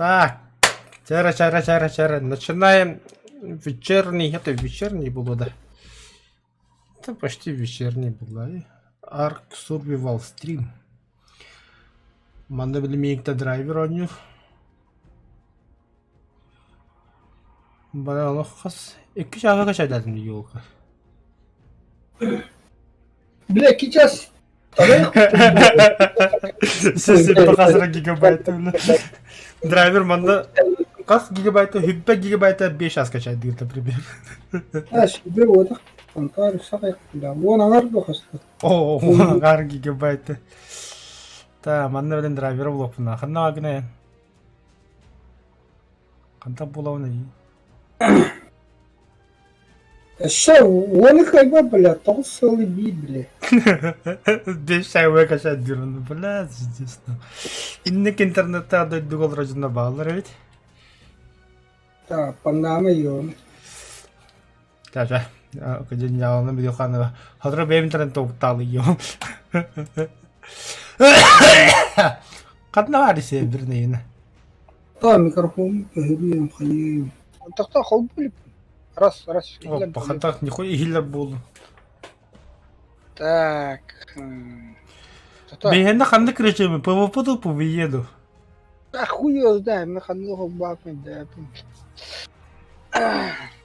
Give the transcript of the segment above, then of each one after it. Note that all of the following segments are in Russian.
Так, чара. Начинаем вечерний, это вечерний было, да? Это почти вечерний было. Ark Survival Stream. Манда білмейікті драйвер ойнıyor. Bana onu kas. 2 şarkı kaç ederdim diyor o kadar. Бля, сейчас. Sesi bakasına gigabaytı öyle. Driver manda kas gigabaytı, hübbe gigabaytı 5 az kaç ederdim например. Себе вот так. Антар сакай. Да, вон аңар бохаста. Oo, kar gigabaytı. Та, манда білен драйвер болып бұна. Қанда вагіне. Қанда болауына ей. Ща, он их как бы, бля, толстый бит, бля. 5 шайвай kaç ederdim. Бля, честно. İnnek internette adı Google racında bağlar evet. Да, панама ее. Caca. Kejadian jalannya video kan lah. Hotra benim internet tuh tali yo. Kan var ise bir neyine. Да, микрофон, погибаем, хаем. Так, холбулик. Раз. Опа, хата нихуя хиллер был. Так. Бейхенде ханды кричим, PvP-ду повиеду. Да хуй его знает, мы ходил бакнуть, да.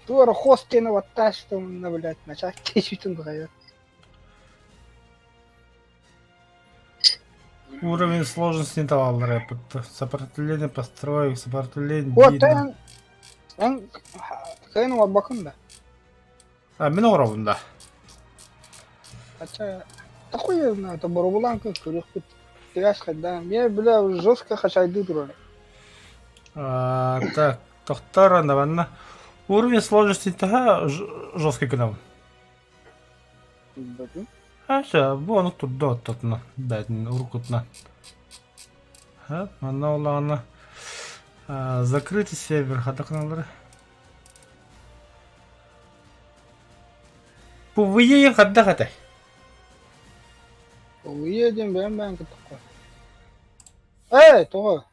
Тура хостина что на, блядь, начать течить он дает. Уровень сложности не давал рэпа. Сопротивление построек, сопротивление Вот, видно. он хрен вот бакында. А, мен уровында. Хотя, да хуй его знает, это барабуланка, курюх, пиряшка, да. Мне, бля, жестко хочу иду, дура. Так, тоқтар анда. Уровень сложности тага жесткий канал. Аша, bunu tuttu ottuna. Бәдін уркутна. Ана олағына. Закрытый сервер, хата каналдары. PvE хатта хатай. Уедем, бәм кетті. Эй, тоғы.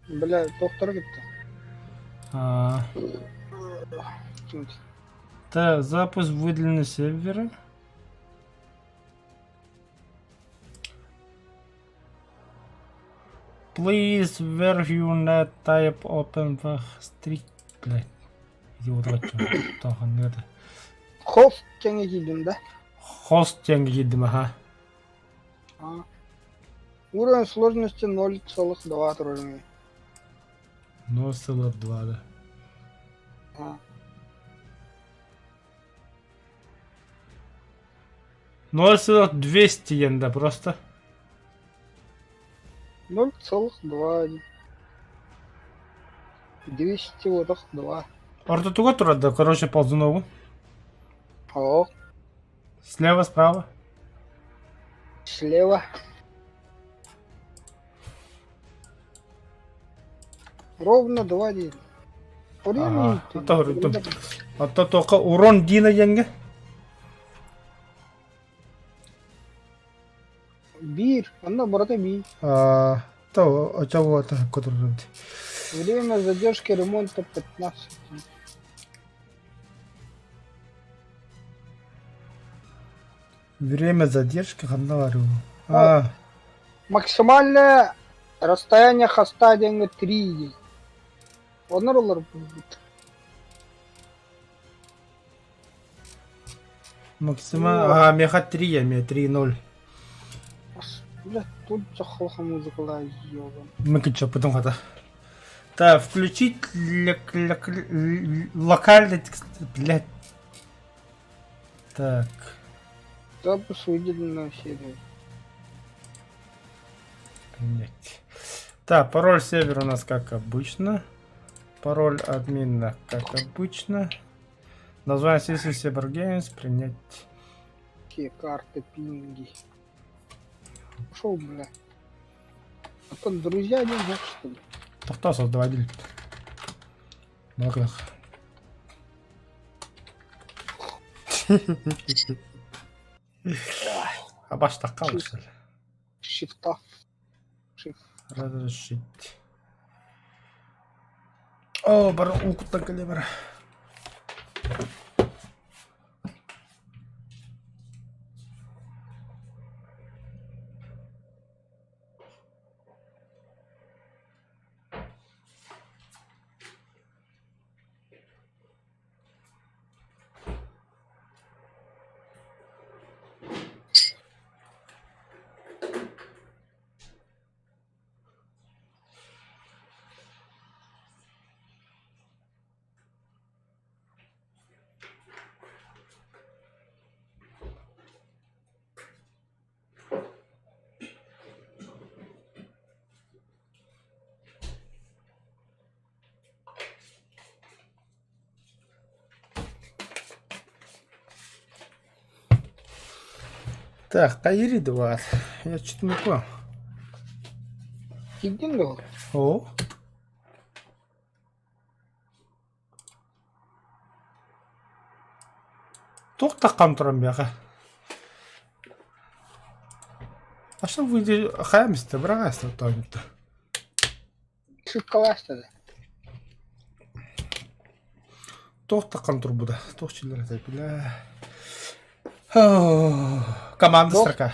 Бля, тоқтар кетті. Так, запуск выделенный сервера. Please verify net type open the strict. Блять. Идиот рачу. Тохан это. Хост кеңе кидім, да? Хост тенге гидим, ага. Уровень сложности 0,2 уровня. 0,2, да. А. 0,200 янда просто. 0,2. 200 вот 2. Орто туга турада, короче, ползунову. О, Слева, справа. слева. Ровно 2 день. Ага, это только урон Дина янга. Бир, она брата бир. То, а чего это, который... Время задержки ремонта 15. Время задержки, говорю. Максимальное расстояние хоста деньги 3. Онор будет. Максимально... меха 3, я имею 3-0. Бля, тут захлоха музыка ёбан. Мы-ка чё, потом это... Так, включить локальный текст, блядь. Так. Запуск выделенную серию. Принять. Так, пароль сервера у нас как обычно. Пароль админа как обычно. Название сессии Cyber Games. Принять. Какие карты, пинги. Шоу, бля. А то друзья не знают, что ли? То кто создаватель? Много. А баш такал, что ли? Шифта. Разрешить. О, бар укуттан келе бар. Так, Кайри 20. Я что-то не понял. Кигдин да ол. О. Тоқтаққан тұрам бияға. Ашын выйде хаямысты, бірақ асты отауынды. Шыққалашты да. Тоқтаққан тұр бұда. Тоқчылар әті біля. Команда строка.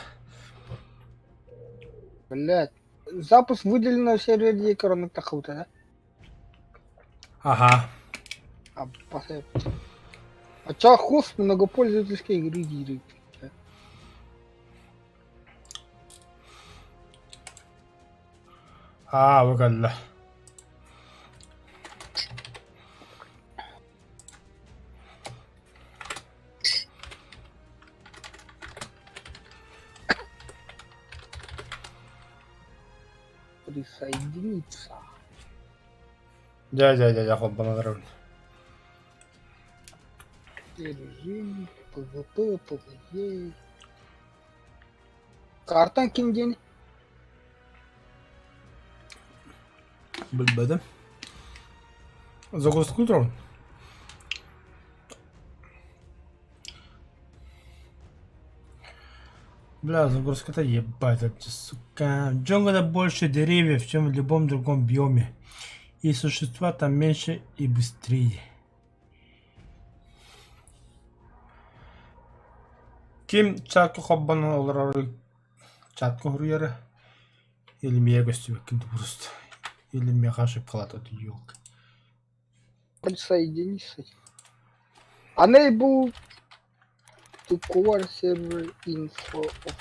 Блядь. Запуск выделенного сервера коронок тахута, да? Ага. А, посмотри. А чё хост многопользовательской игры? Выкалла. Присоединиться. Дядя, хоббана дорогу. Режим, ПВП, ПВЕ. Карта кинь день. Білбеді. Загрузку тұрын. Бля, загрузка-то ебать, это сука. В джунглях больше деревьев, чем в любом другом биоме. И существа там меньше и быстрее. Ким чатку хоббаны олар чатку хуруяры? Или меня гостю векінді просто. Или меня ошиб қалады, это ёлка. Присоединиться. Enable to core server info of.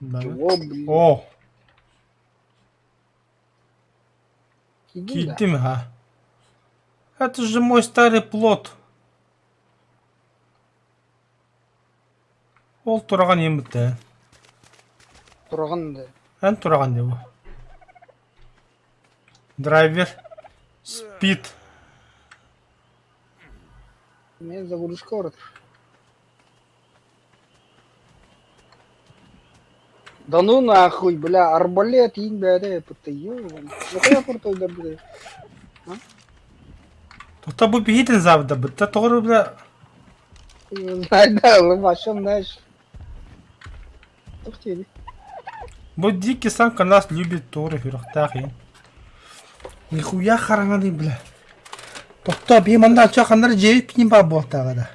Да. Чего, блин? О, Кидим, да? кидим, га. Это же мой старый плод. Ол тураған емітті. Тұрғанды. Ән тураған не бұл? Драйвер. Спид. Мне загрузка вроде. Да ну нахуй, бля, арбалет, ин, бля, это ёбан. Ну куда портой да, бля? Тоқта бұл бейдін забыда бұдда тоғыры бля. Знай, да, лымашым, знаешь. Ух ты, Бұл дикий самка нас любит тоғыры фирақтақ ең. Нихуя қараңады бля. Тоқта бейманда чақандар жейіп кейін ба бұқтағы да.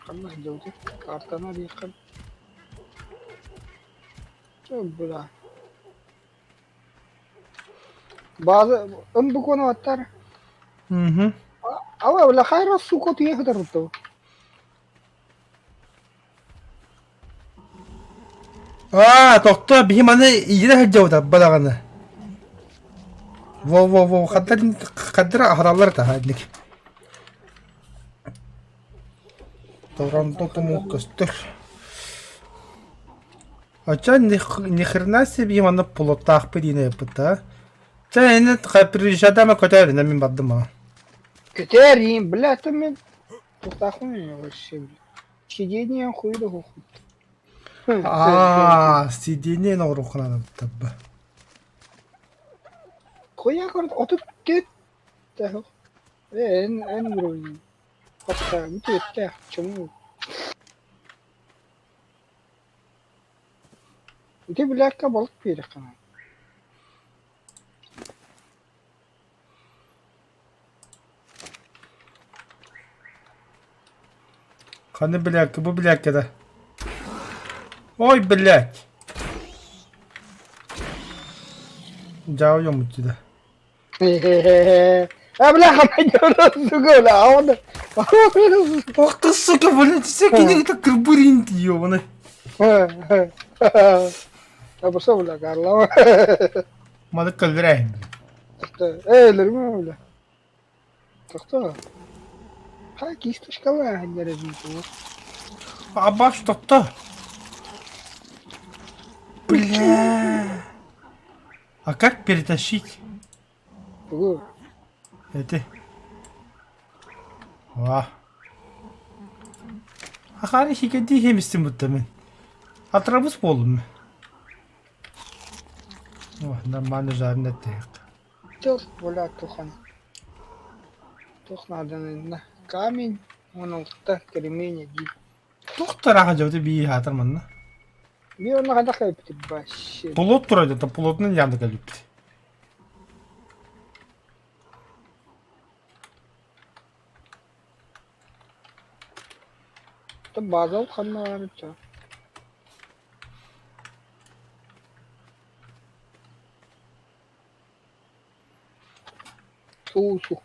Қандай делать? Картана рейхан. Чё, бля? Bazı bu konu atar. Мхм. Ama bля, хайра сука tu ехать руту. Тоқта бейманы ері әджауда балағаны. Во, қадыр ағыралар да әділік. Тоғран тұму көстір. Ача нихрена себе именно плотах перейне пыта. Ча эне приезжадама көтәрі мен баддыма. Көтерейін, бля, ты мен... Тұқтақы мен вообще, бля. Сиденье хуйды хухуд. Сиденье нағырухынан табба. Хуя көрді, отып кет. Тәхі. Ән бұройын. Қапта, мүті өтті, чымы. Ти бляка balık bir kana. Kanı bilek, bu bilek ya da. Oy bilek. Cao yumurtu da. Ya bляха, пойдём, сука, бля, а он... Ох ты, сука, блин, всякие это кырбырин ёбаный. Ya bu sabır la karla. Malık kaldırayım. Eğilir mi öyle? Tokta. Ha kiste şkala hallere zinto. Абаш тотто. Бля. А как перетащить? Bu. Это. Вау. Ахари хикеди хемистим буттамын. Атрабус болдум. О, нормально жарный тек. Тох, бля, тохан. Тох надо на камень. Он алtta кремень иди. Тоқтар аға жауды бейі хатырмын. Bir ona kadar kayıptı başı. Пулот тұрайды, та пулотның yandı кәліпті. Da bazı ol kanına varıca. Su. Su.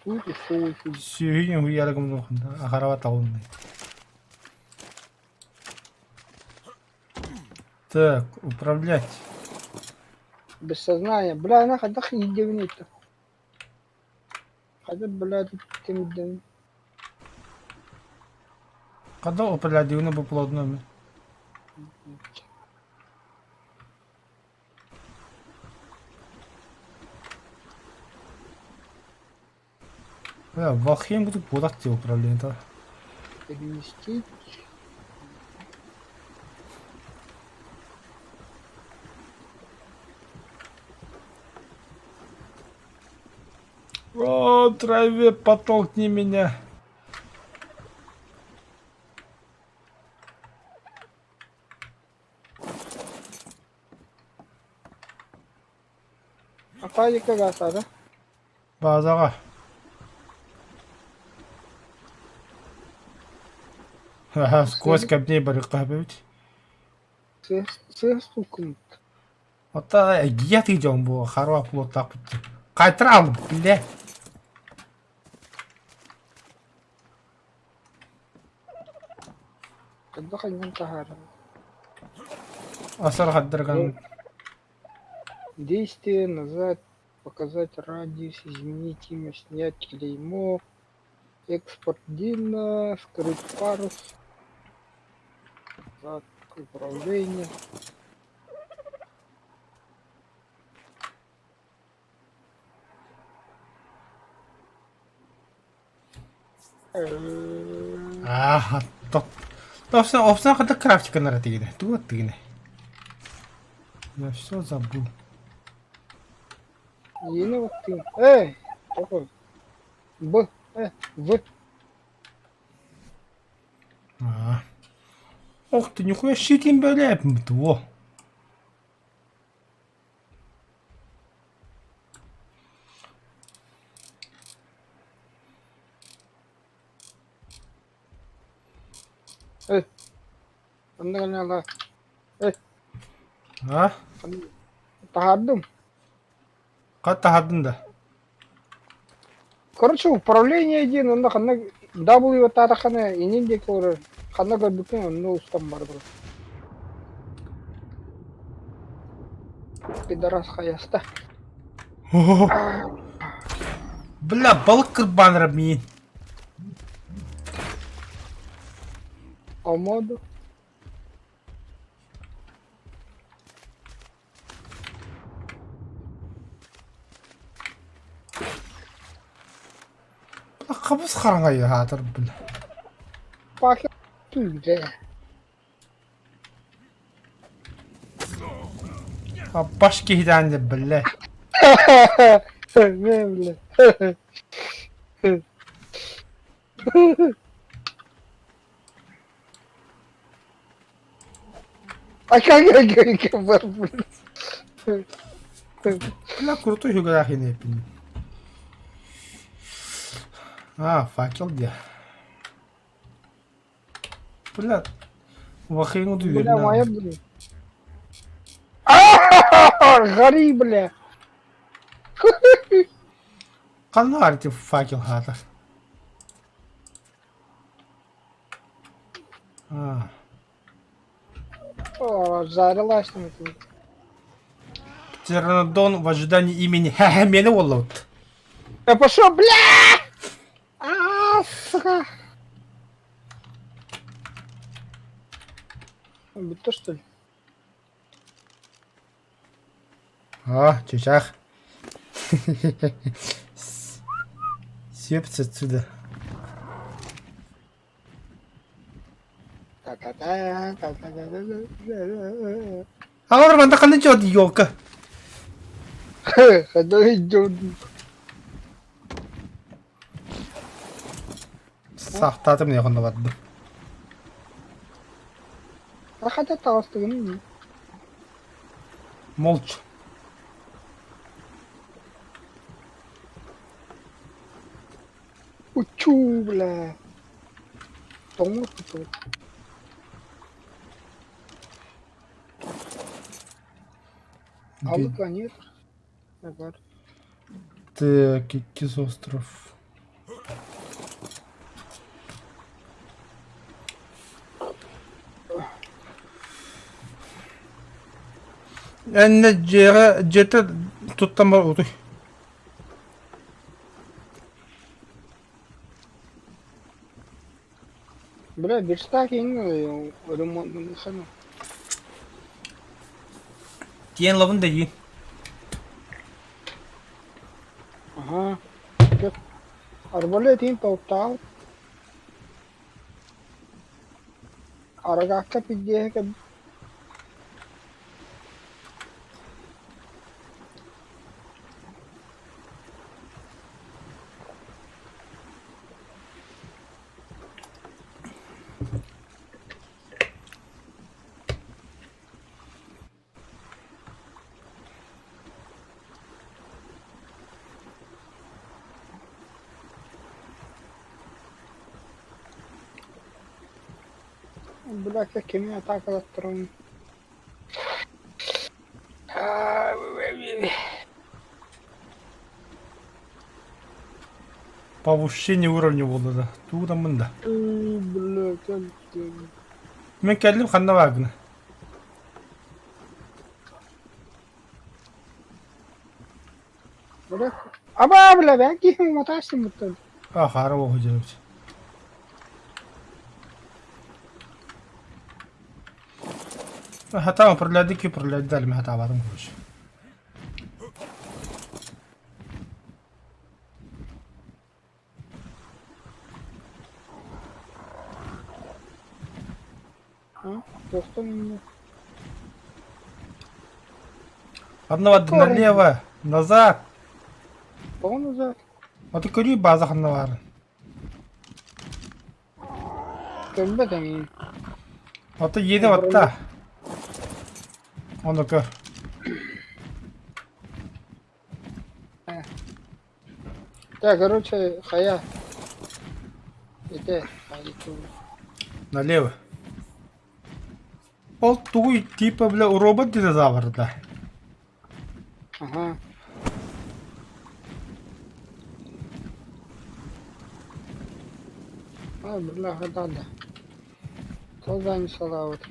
Сүйген хуярығым жоқында, ақарава тауындай. Так, управлять. Без сознания. Бля, она когда едевнит-то. Когда, бля, тут тем. Когда управлять дивно бы плотно. Бля, вахем буду подать управление-то. Переместить. О, траве, подтолкни меня. Апа как асада? Базаға. Ага, сквозь кәбней бір қабет. Сыз тукумт. Ота гият идем бұл харуа плот тапытты. Қайтыра алып, біле. Когда ханьян тахара. Асар хаддырған. Действие назад. Показать радиус. Изменить имя. Снять клеймо. Экспорт Дина. Скрыть парус. Назад. Управление. Аха, топ. Опсан қада крафтика нара тегіне. Туа тегіне. Я все забыл. Yeni baktım. Bakın. В. Ох ты, нихуя щитим бәләпім біті, о. Anda kan Allah. А? Tahaddum. Қатты хадын да. Короче, управление один, анда ханна W тарахана иненде көрі. Ханна көрдіккен, онны ұстан бар бұл. Пидорас хаяста. Бля, балық кірбанырып мен. Алмады. Қабыз қараңай атыр, бля. Пахи түлде. Баш кейден де, бля. Ne bile. Ай, как бар. Бля, крутой географии не пин. А, факел где? Бля, вахрень Бля, моя, удивительно. блин. Гори, бля. Канарти факел хата. А, О, жарилась там. Птеранодон в ожидании имени Хахамена Уоллот. Я пошел, бля! Сука. То что ли? А, чучах. Сепся отсюда. А вот Роман, так она идет, елка. Ходай идет. Сахтатым не хонноватды. А хотя толстый. Молча. Учу, бля. Тому тут. Алык нет. Так, Кикис остров. Энне жете тут там утой. Бля, бирстак ин ремонт хана. Тиен лавын да yiyin. Ага. Арбалет ин топтал. Арагакка пидде के бля, какими атаками строим. Повышение уровня болды да. Тудан мында. Бля, как... Мен келдім қанда вагны. Бля, аба, бля, бәки маташым бұттын. А, қары оқы жүріміз. Хата управляйки управляйдали, мен хата бадым көріш. А, просто меня. Қанда налево, назад. Пол назад. Вот и көрі база қанда барын. Көлбе тәмейін. Вот и еді ватта. Оны көр. Да, короче, хая. Иди, хайду. Налево. Ол туй типа, бля, робот динозавр, да. Ага. А, бля, гадали. Тоже не салават.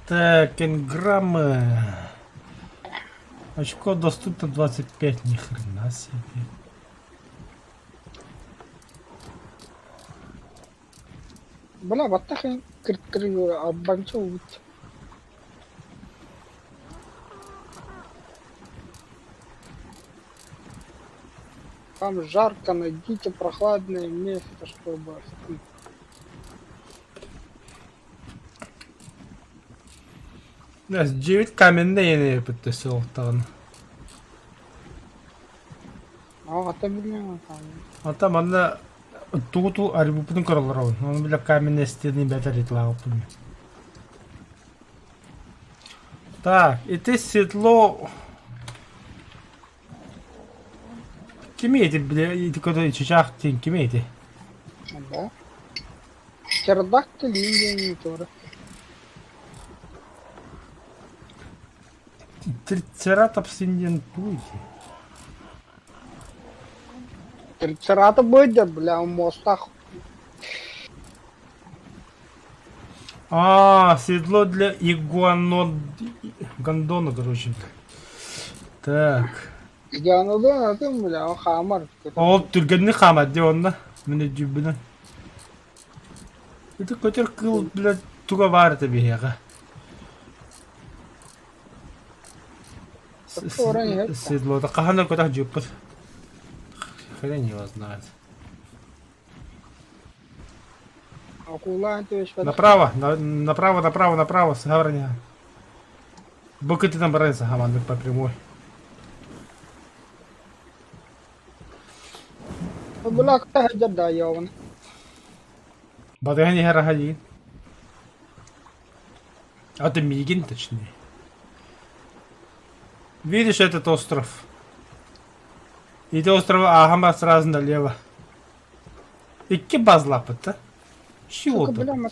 Так, энграммы. Очко доступно 25, ни хрена себе. Бля, баттахын кірт-кірт аббанча убит. Там жарко, найдите прохладное место, чтобы остыть. Нас 9 каменные подписал там. А, это, бля, там. А там она Туту арибупун королорон. Он бля каменные стены бетарит лаупун. Так, и ты седло... Кимейте, бля, и ты куда чичах тин кимейте. Да. Птеродактиль Индия тоже. Трицератопс индиан пуйти. Трицерата будет, бля, в мостах. А, седло для Гондона, короче. Так. Где оно, да, это, бля, хаммер. Ол түргенни хамадди онна. Мене жүбүнө. Это котер кыл, блядь, туга варта бияга. Седло, да кахана кота жүппут. Хрен его знает. Акула, то есть... Направо, направо, сгавраня. Боки ты там барайся, хаман, по прямой. Бля, как жадда явно. Бадгани харахади. А ты Мигин, точнее. Видишь этот остров? Иди острова Ахама сразу налево. Икки базлапыта. Чего Сука, тут? бля,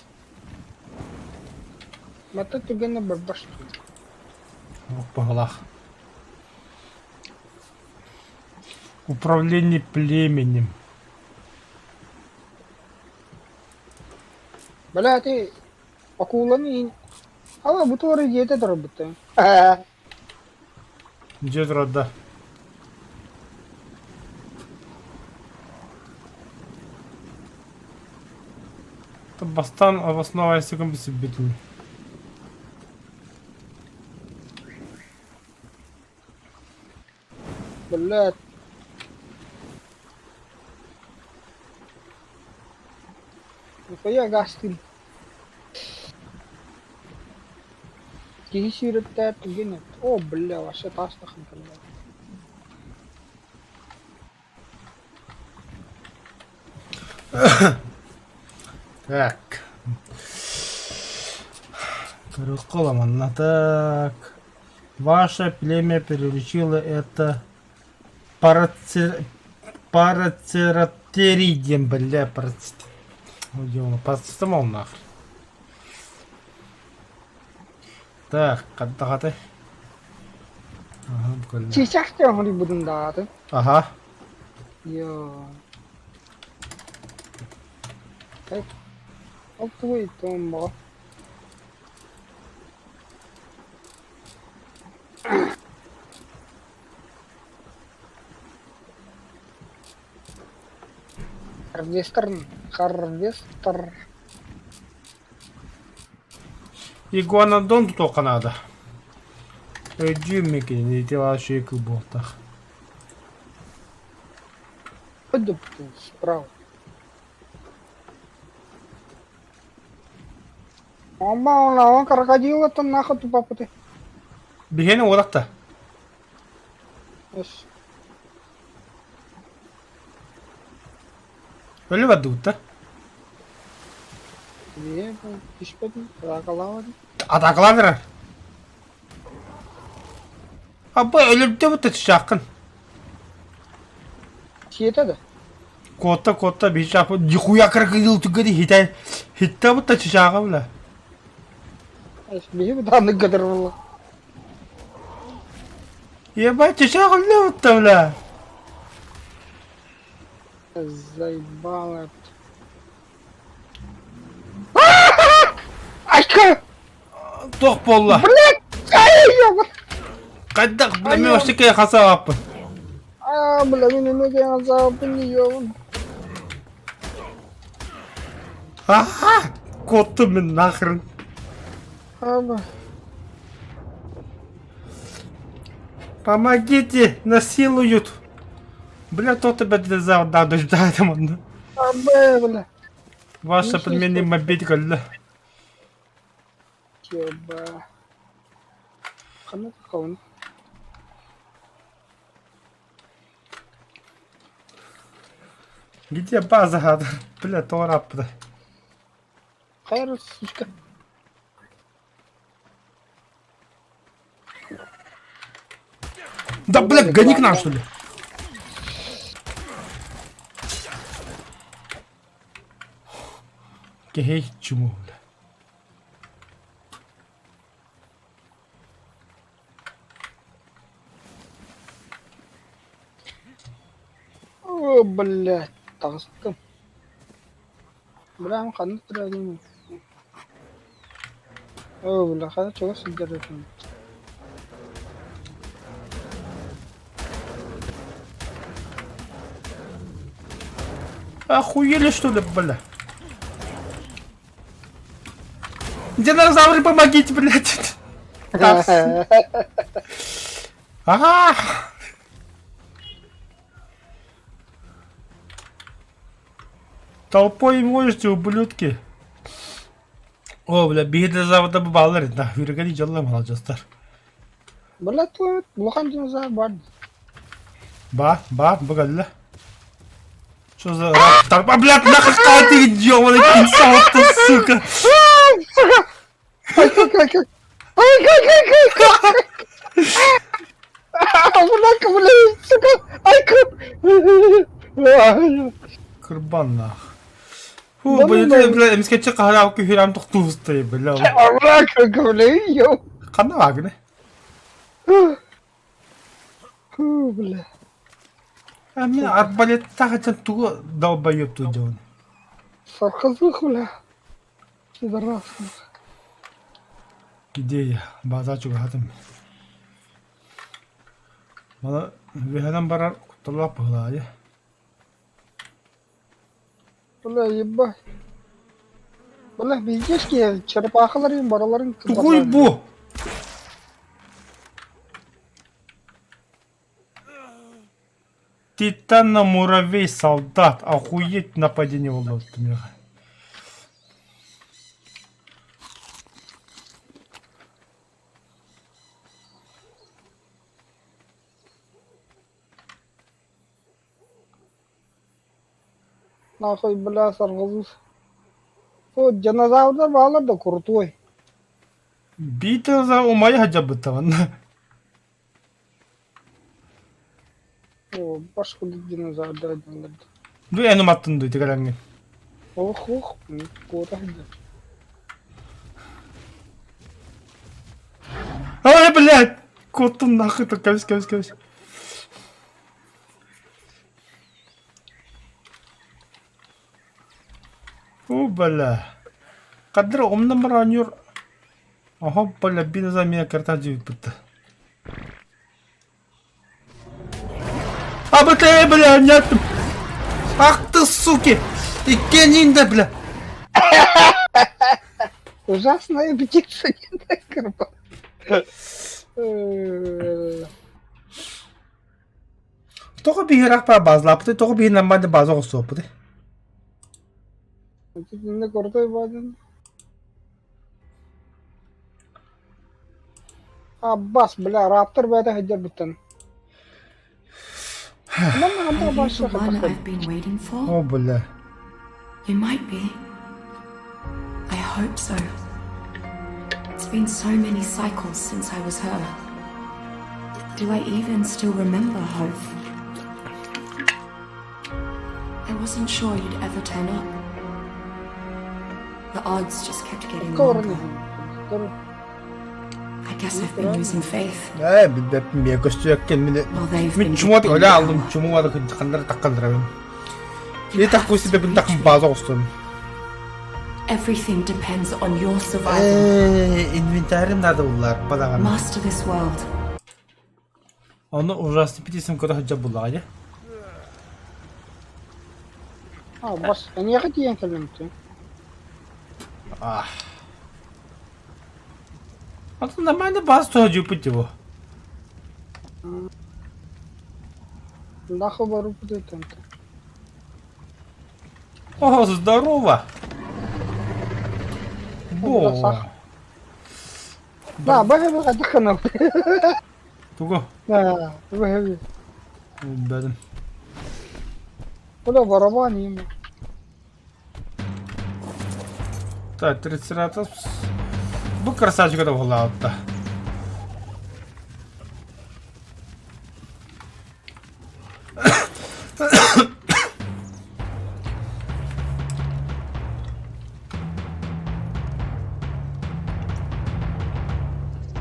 мата туга на барбаш. Ох, по голах. Управление племенем. Бля, ты акула не... Ала, бутуары где-то работает. Где рода? Бастан обосновайся комбисибитл. Блядь. Нихуя гастин. Кисирет гинет. О, бля, вообще тастах не понимаю. Так. Манна. Так. Ваше племя приручило это парацератеридием, бля, парацетамол нахрен. Так, ката. Ага, буквально. Сейчас я говорю, буду даты. Ага. Йо. Так. Оп, твой томбо. Харвестер. Игуанодон только надо. Джиммики не дела шейку ботах. Пойду справа. Мама, он крокодил это нахуй тупо пути. Бегени олакта. Öyle var dutta. Не, пишпедin, ракалавади. Атакалар. Абы ölümde bu şakın. Сиета Кота bir şapı. Нихуя крокодил тугади хита bu da şaka bula. Беги в данный гадарвала. Ебать şaka ne bu da bula. Заебало. Айка! Тох болла. Блять! Ай, Кайдак бля мен вообще кая хасап. а, бля, меня ноги назад ёбан. Ага. Коту мен нахрен. Аба. Помогите, насилуют. Бля, кто тебя дезал, да, дождает ему. Абе, бля. Ваша Ничего племенный себе. мобиль, гля. Ёба. Хана хон. Где база хады? Бля, тоораппыда. Хайр, сучка. Да, бля, гони к нам, что ли? Гей, чему, бля? О, блядь, тастым. Бля, қаны тұрады. О, бля, қаны чоға сілдер екен. Охуели, что ли, бля? Динозавры, помогите, блядь! Ага! Толпой можете, ублюдки. О, бля, динозаврда балалар. Да, yürügeni жаллам алacağızlar. Бля, той блохан динозавр бар. Ба, богатла. Что за раптор? А, блядь, нахуй ты идёбаный пинцовый, ты, сука! Ай, как! Бля, сука! Ай, Kurban lah. Bля, эмискетче қарап күйрам тұқтуыстай, бля. Бля, бля, йо. Қанда бағыны? Бля. Мен арбалетті қачан туғы долбайып тұжауын. Сарқызық, бля. Пидорасың. Идея, база чуға хатым. Бала, вехадан барар құттылап бұғылайы. Бля, ебать. Бля, видишь, черепахаларың, бараларың. Туғой бұ! Титано-муравей солдат. Охуеть нападение было. Нахуй, бля, сарғызыз. О, динозаврдар бағалар да крутой. Битер за умай хajab бітаван. О, башқа динозаврдар динозаврдар. Ду әнім аттын ду, текалаңген. Ох, кота хajab. Ай, блядь! Коттun нахуй, то кәвіс. О, бля. Қадыр омдан бар анюр. Ага, бля, бина за меня карта девять бітті. А, бля, нет! Ах ты, суки! Икенинда, бля! Ужасная птица, не дай карпа. Тоғы бейірақ ба базлапты, тоғы бейін намбайды база қосу опыды. Ne kruтой badin. Abbas, bля, раптор бәді хajab біттін. Are you the one I've been waiting for? О, бля. You might be. I hope so. It's been so many cycles since I was her. Do I even still remember Hope? I wasn't sure you'd ever turn up. The odds just kept getting longer. I guess I've been losing faith. Мен көстіяkken Well, they've мен been чумады getting öyle down. aldım. Çumumadı kanları takkaldırabım. Ne takku sebebini takım bazı olsun. Everything depends on your survival. İnventarim nerede bunlar? Badağın. Master this world. Onu ужасный питесім көді hajab bulayı. Abbas, ne kadar kelimti? Ah. Это нормально базу тоже путь его. Нахуй бару путайтын. О, здорово. Во. Да, бәгі қайда қанау. Туго. Да, бәгі. Бәдім. Куда барабан ему? Так, трицератопс. Bu красавчик да булаатта.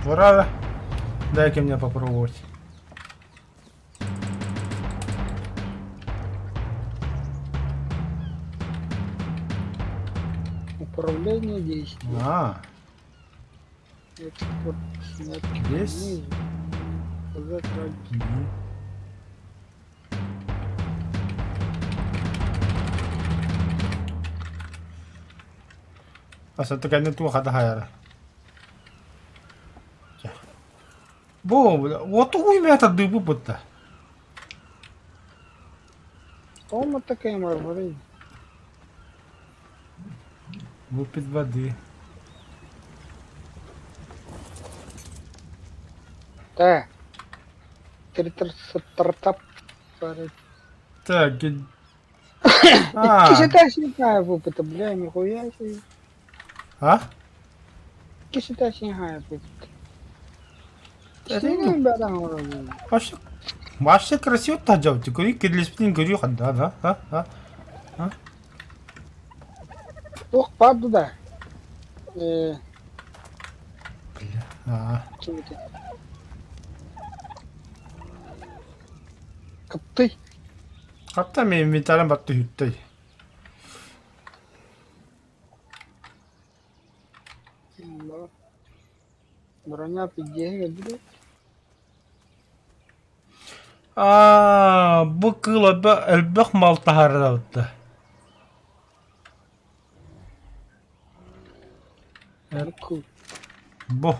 Ура! Дай-ка мне попробовать. Управление действий. Экспорт снять. Здесь? Показать радиус. Asa tekan itu kata hayar. Бо, вот уймята дыбу будто. Тома такая мармарин. Выпить воды. Да. Стартап. Так, Кисета синхая выпыта, бля, нихуя себе. а? Кисета синхая выпыта. Это Синхая бадан уровень. Вообще красиво таджал. Ты говори, кидлиспин говорю, да. Ох, паду да. Чего-то. Капты. Hatta benim inventarim battı hüttey. Броня 50 блядь. Bu kılıbı elbek mal taharda bitti. Cool. Bu.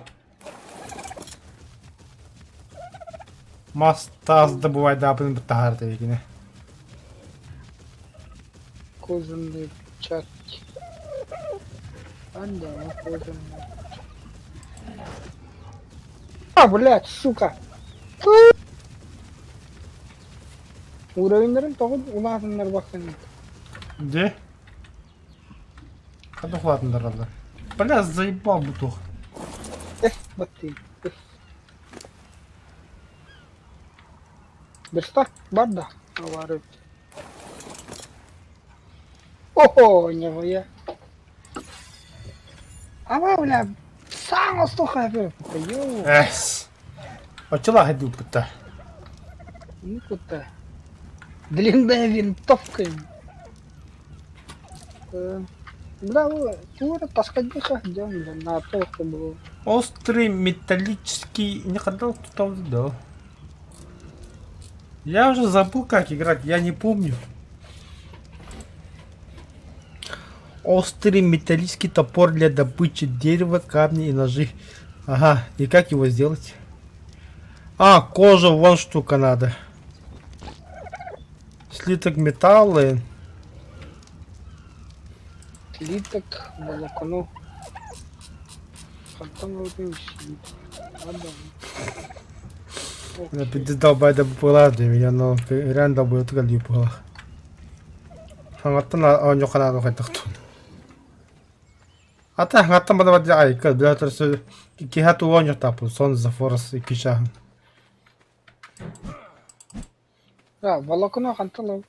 Mas tazda bu ayda yapın bir taharda yine. Кожаные перчатки. Да, кожаные. Блядь, сука. Уровеньlerin to'g'ri ularni bakın. Где? Когда хватит дорога? Бля, заебал бутух. Баты. Берстак бар да. Аварит. Ого, нихуя. Ама, бля, сам стуха выпута, ёу. Эс. Почала ходил пыта. Ну куда? Длинная винтовка. Бля, тура таскать-ка, идём, бля, на то, что было. Острый металлический... Никогда тут да. Я уже забыл, как играть, я не помню. Острый металлический топор для добычи дерева, камни и ножи. Ага, и как его сделать? А, кожа, вон штука надо. Слиток металла. Слиток, волокно. Потом вот слиток. Я пиздал байда была для меня, но реально будет только было. Хангатта на оньо канаду хайтахтун. Ата хангатта мада бадя айка, бля терсе кихату оньо тапу, сон за форс и кишахан. волокно хантало.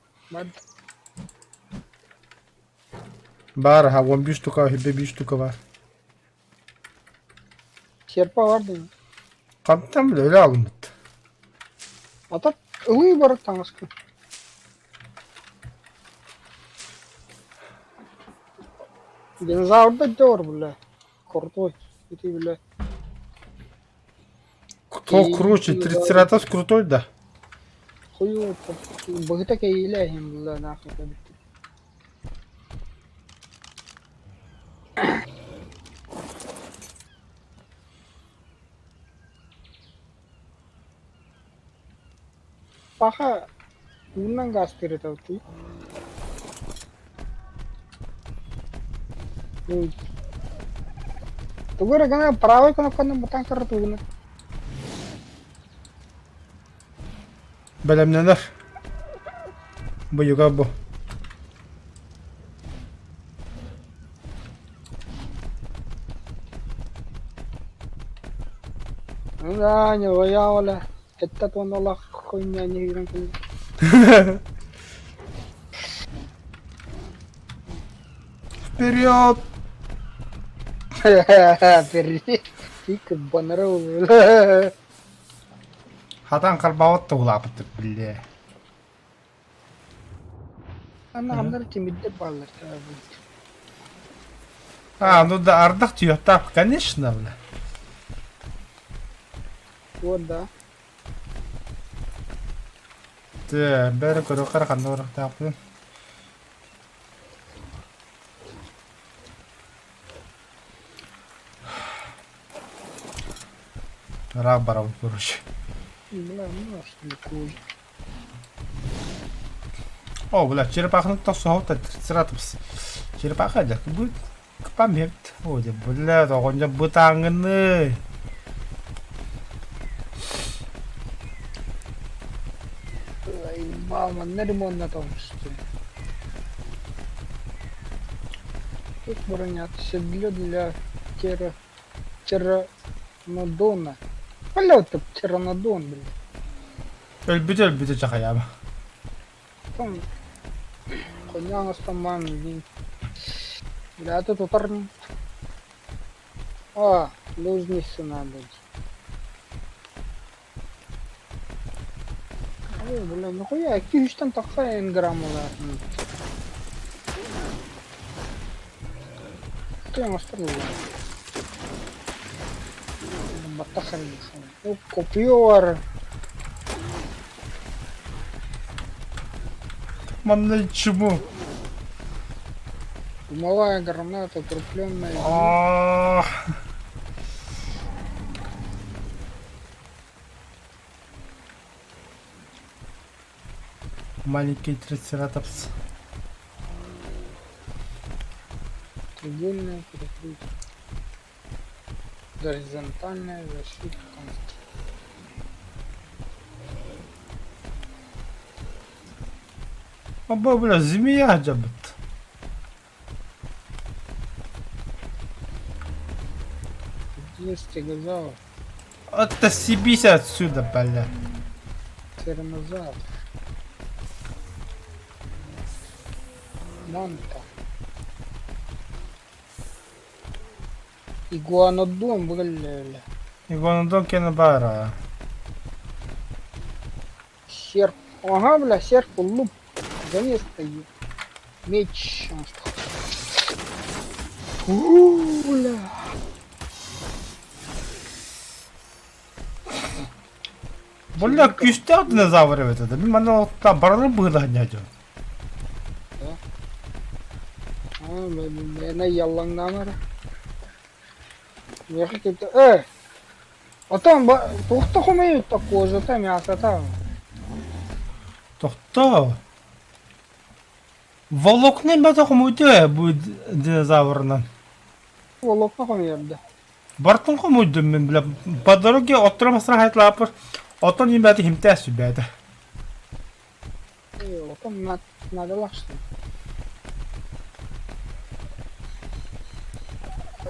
Бар, ха, вон 5 штука, хибе 5 штука бар. Серпа варды. Кантам бля, öyle alınmadı. Ата ылый барак таңышкы. Динозавр да дёр, бля. Крутой. Иди, бля. Кто круче? Трицератопс крутой, да? Хуёво-то. Богата кейлэхим, бля, нахуй. Паха, уннан газ перетал ты. Тугура гана правой кнопканы бутан картугуна. Бәлемнәләр. Бу юга бу. Да, не вояла. Это он Аллах хуйня не играл. Вперед! Тик банаров. Хадан қалбауат тұғылап бұтып біле. Она амдар тимидде баллар. Ну да, ардақ түйоттап, конечно, бля. Вот да. Ты, бәрі көрі қарқанды ұрық тақпын. Рақ барауын көріші. Бля, ну а что ли хуже. О, бля, черепахның тоқсы хаута трицератопс. Черепаха да, будет кпамет. Ой, бля, тоғынжа бұтаңыны. Ай, мама, на ремонт на том, что ли. Тут бронят седло для Тиранодона. Полет Тиранодон, блин. Өлбіті жақаяма. Там коня там блин. Бля, тут уторн. А, лужницы надо. Ой, бля, нахуя, 200 такая инграммала. Ты мастер. Батахали. Ну, копьер. Манна чему? Дымовая граната, укрепленная. Маленький трицератопс. Предельное перекрытие. Горизонтальная защита конструкции. Оба, бля, змея джабет. Есть тигозавр, Оттасибись отсюда, бля. тиранозавр, манта, игуанодон, бля, Игонодон кенабара. серп. Ага, бля, серп, луп, замес стоит. Меч. Бля. Бля, күстер динозавр это. Мен мана отта бараны было няжо. Бля, яллаңнамар. Я хотел. А там тухта хумеют такое же, там мясо там. Тохто. Волокны бата хумуйды bu динозаврынан. Волокна хумеют. Бартын хумуйды мен бля. По дороге оттырамасына хайтлапыр. Оттон ембәті химтәс сүбәді. Там надо лашты.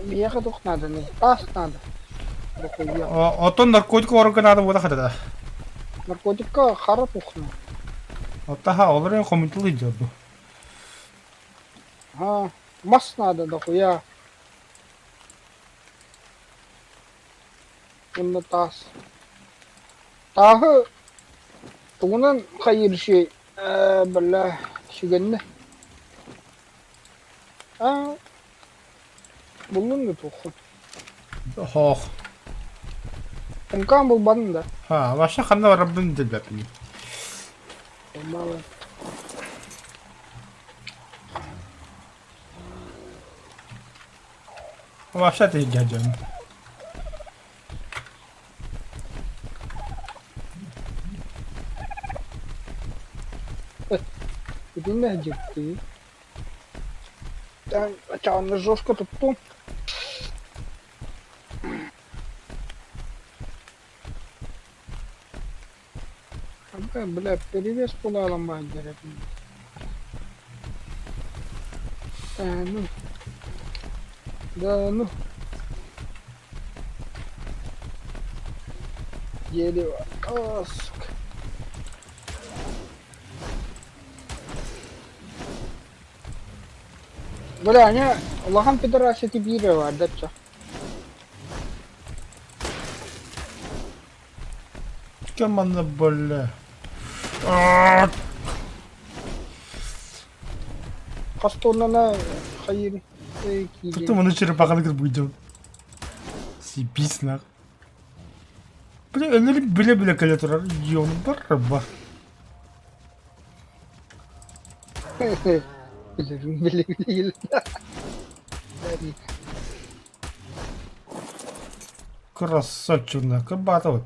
Ехать ух надо, не тас надо. Оттон наркотик органады бода хадада. Наркотика харап ухна. Оттаха оларын хомитылы жабы. А, мас надо, дохуя. Именно тас. Тағы туғынан қайыр шей, бля, шүгенне. Бұлын да туқы. Хох. Тынқан бұл бадын да. Ваша қанда раббын ділбәпін. Малы. Ваша тей гәджем. Иди на ты. Там, он жестко тут. Бля, перевес пула ломать, говорят. Ну. Да, ну. Дерево. Каск. Бля, не, лаган пидорасы тип дерево var da çak. Кем она, бля? Aaaaaa! Кастонана hayır. Тут ему на черепаху как будем. Сипись нах. Бля, ölleri bile bile kale turar. Yonu barba. Bilirim bile. Красавчик, кабата вот.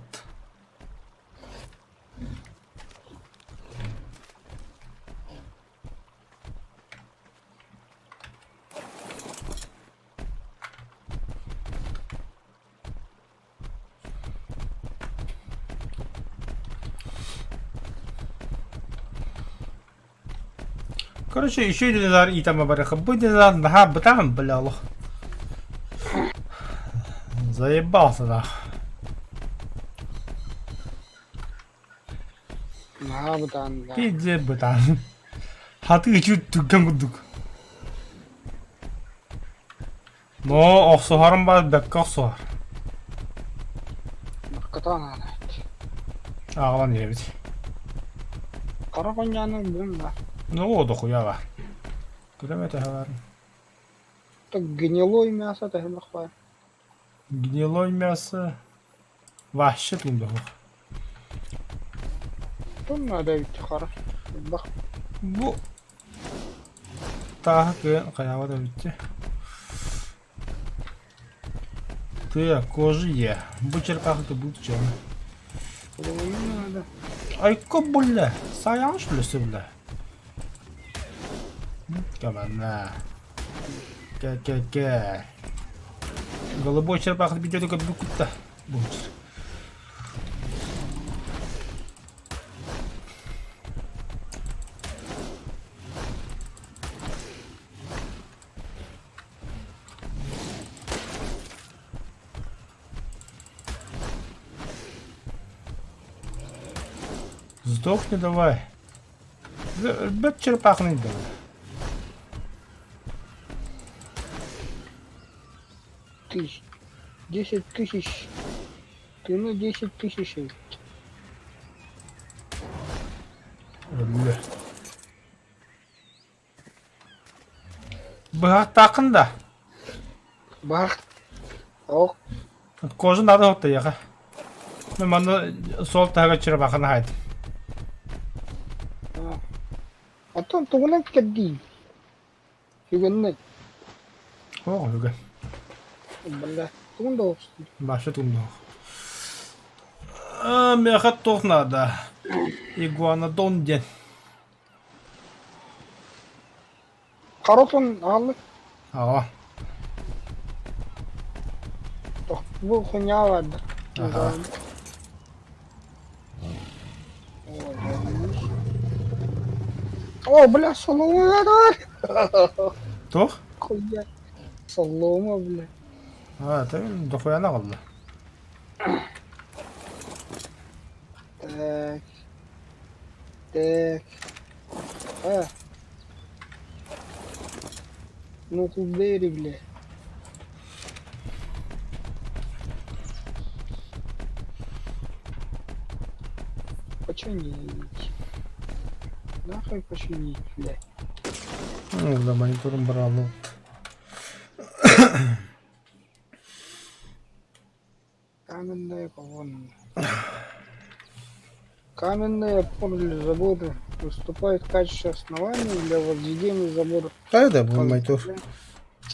Короче, еще динозавр и там обореха. Будет динозавр, да, бытам, бля, лох. Заебался, да. Ha bu da. Иди, бытам. А ты чуть туган гудук. Но, оксуарым бар, бәкке оксуар. Hakikaten ana. Ağlan yebit. Kara Konya'nın bilmem var. Ну, вот охуя var. Километр говорим. Так гнилое мясо да хлеб var. Гнилое мясо. Вahşi тунда. Тут надо ведь кара. Bak Bu. Daha ki kıyava da bitti. Ты кожи ye. Bu черепахи будут чем? bunu не надо. Ay бля. Саян что ли сюда? Команда. Ке. Голубой черепах бьет как будто. Будет. Сдохни давай. Бед черепах не давай. Тысяч. 10 тысяч. Ты на 10 тысяч. Öyle. Bırak takın da. Bak. Ок. Kожun adı hotta ya. Ben bana sol tarafa черепаханы haydi. А то тугунан кэдди. Югэннэ. О, öyle. Бля. Тугун да olsun. Başı tundu. Меха toch надо. Игуанодон ден. Каротун алып. Aa. Bu хуйня vardı. Ага. О, бля, солома var. Toch? Хуя. Солома, бля. Ha, tabii dofuyana kaldı. Так. Так. А. Ну, кубери, бля. Починить. Нахуй починить, бля. Burada monitörüm buralı. Каменная колонна. Каменные опорные заборы выступают в качестве основания для возведения заборов. Kayda bu monitör.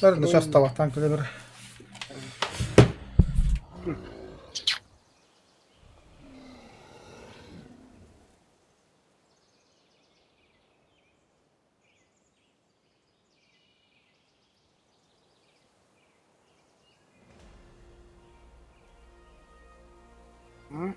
Nerede şu tabaktan kile bir. А?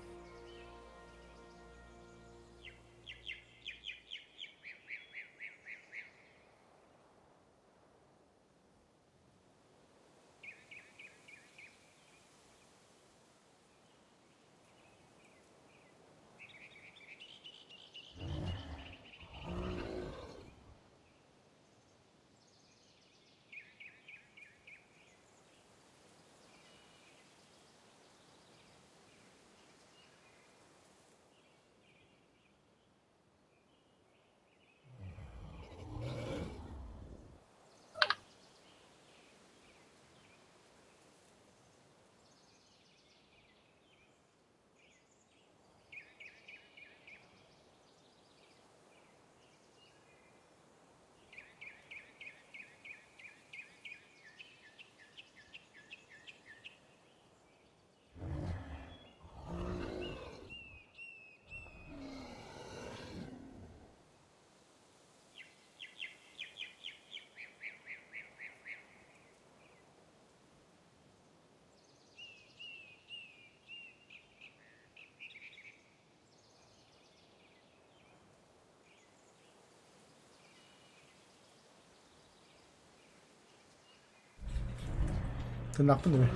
Tırnaklı değil mi?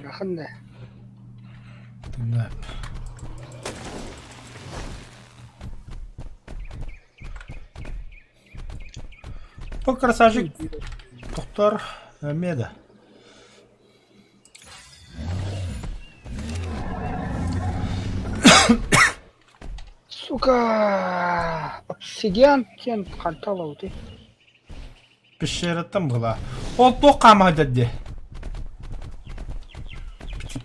Yakında. Tırnak. Bu красавчик доктор Меда. Сука! Обсидиан кен кантала ты. Пещераттан была. Ол тоқамайды де.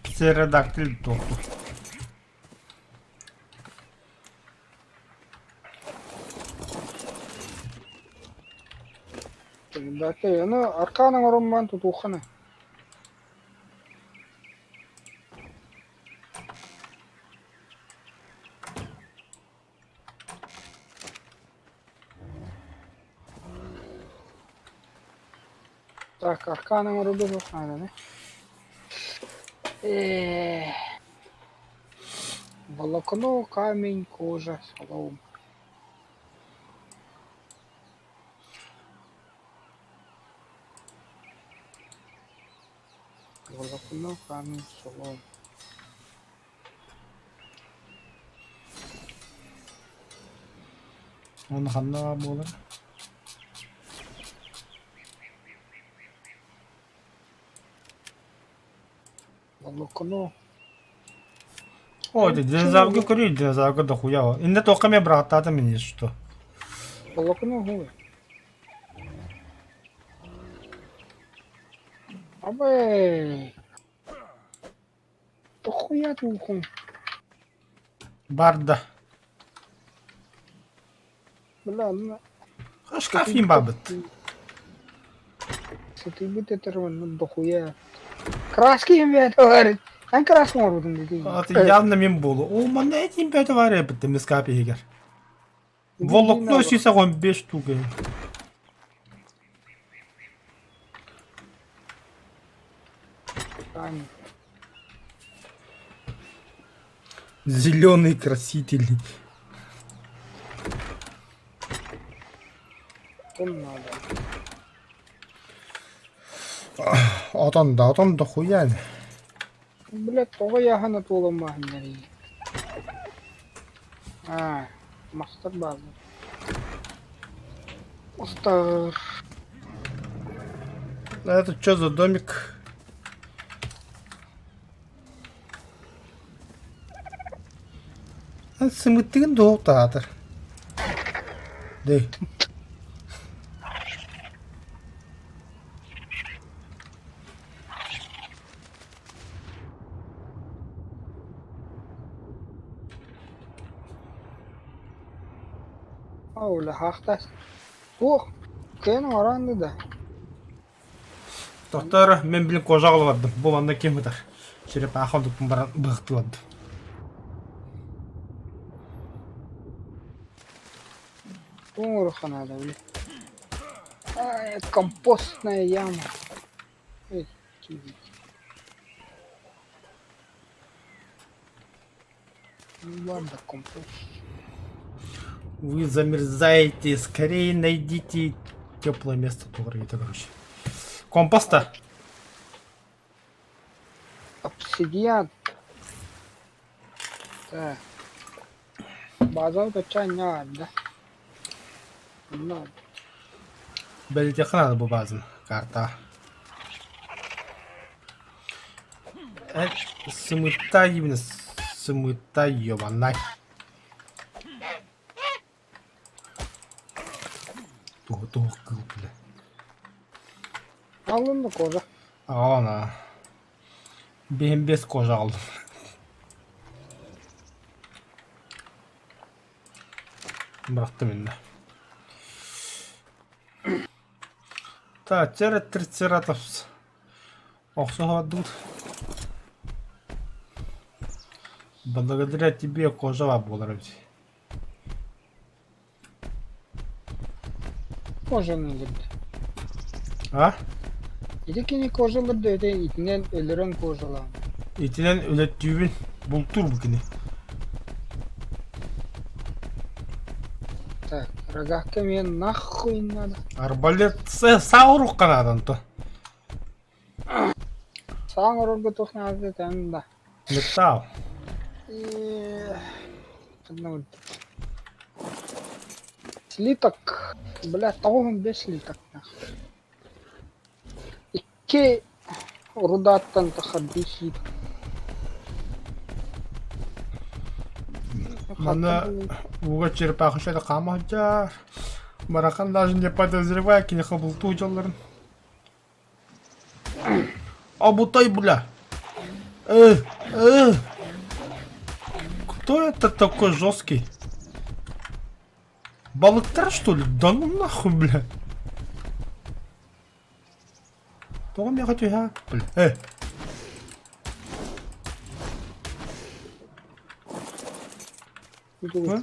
Птеродактиль тоқты. Да ты, ну, арканың роман тут ухана. Так, арканың роман ухана, да? Волокно, камень, кожа, солом. Волокно, камень, солом. Оны қаннаға болар. Волокно. Ой, ты динозаврға көрейін, динозаврға да хуя. Инде тоқаме бірақтады мен еш что. Волокно гуй. Абай. Похуя ты ухун. Барда. Бля, ну. Шкафин бабыт. Ты бы это дохуя. Краски им это говорит. Ан краску орудun dedi. Аты явно мен болу. О, манда этим бәді var ya бітті мескапи егер. Волокно сүйсе 15 штука. Зеленый краситель. надо. Адам да хуя не. Блядь, того я гана толы магнери. Мастер база. Мастер. Это что за домик? Сымытын доғытатыр. Дей. Аула хақтас. Ох, кен оранды да. Тоқтар, мен білін қожа қылывадым. Бұл анда кем ұтар. Шереп ақылдықпын баран бұғытывадым. Умруха надо, блин. Компостная яма. Ну ладно, компост. Вы замерзаете. Скорее найдите теплое место. Короче. Компоста. Обсидиан. Так. База вот это нет, да? Надо. Бәлетеқі надо бұл базын. Карта. Сымытай именно. Сымытай ебанай. Туғы қыл білі. Алынды кожа. Ана. Бен 5 кожа алдым. Бырақты менде. Так, трицератопс. Охсуға дуд. Благодаря тебе кожа болар бі. Кожа не лыды. А? Едекені кожа лыды, это итінен өлірен кожала. Етінен өлеттүйбін. Бұл тұр бұкіне. Так. Рогатка мне нахуй надо. Арбалет сауру канадан-то. Сам рога тухнады там да. Металл. И... одного. Слиток. Бля, толгын без слиток нахуй. Икки рудаттан тахадди слиток. Мана уга черепахушада камаджар. Марахан даже не подозревая, кинеха был тужаларын. Абутай, бля. Кто это такой жесткий? Балыктар, что ли? Да ну нахуй, бля. Того я хочу, я. Бля. А?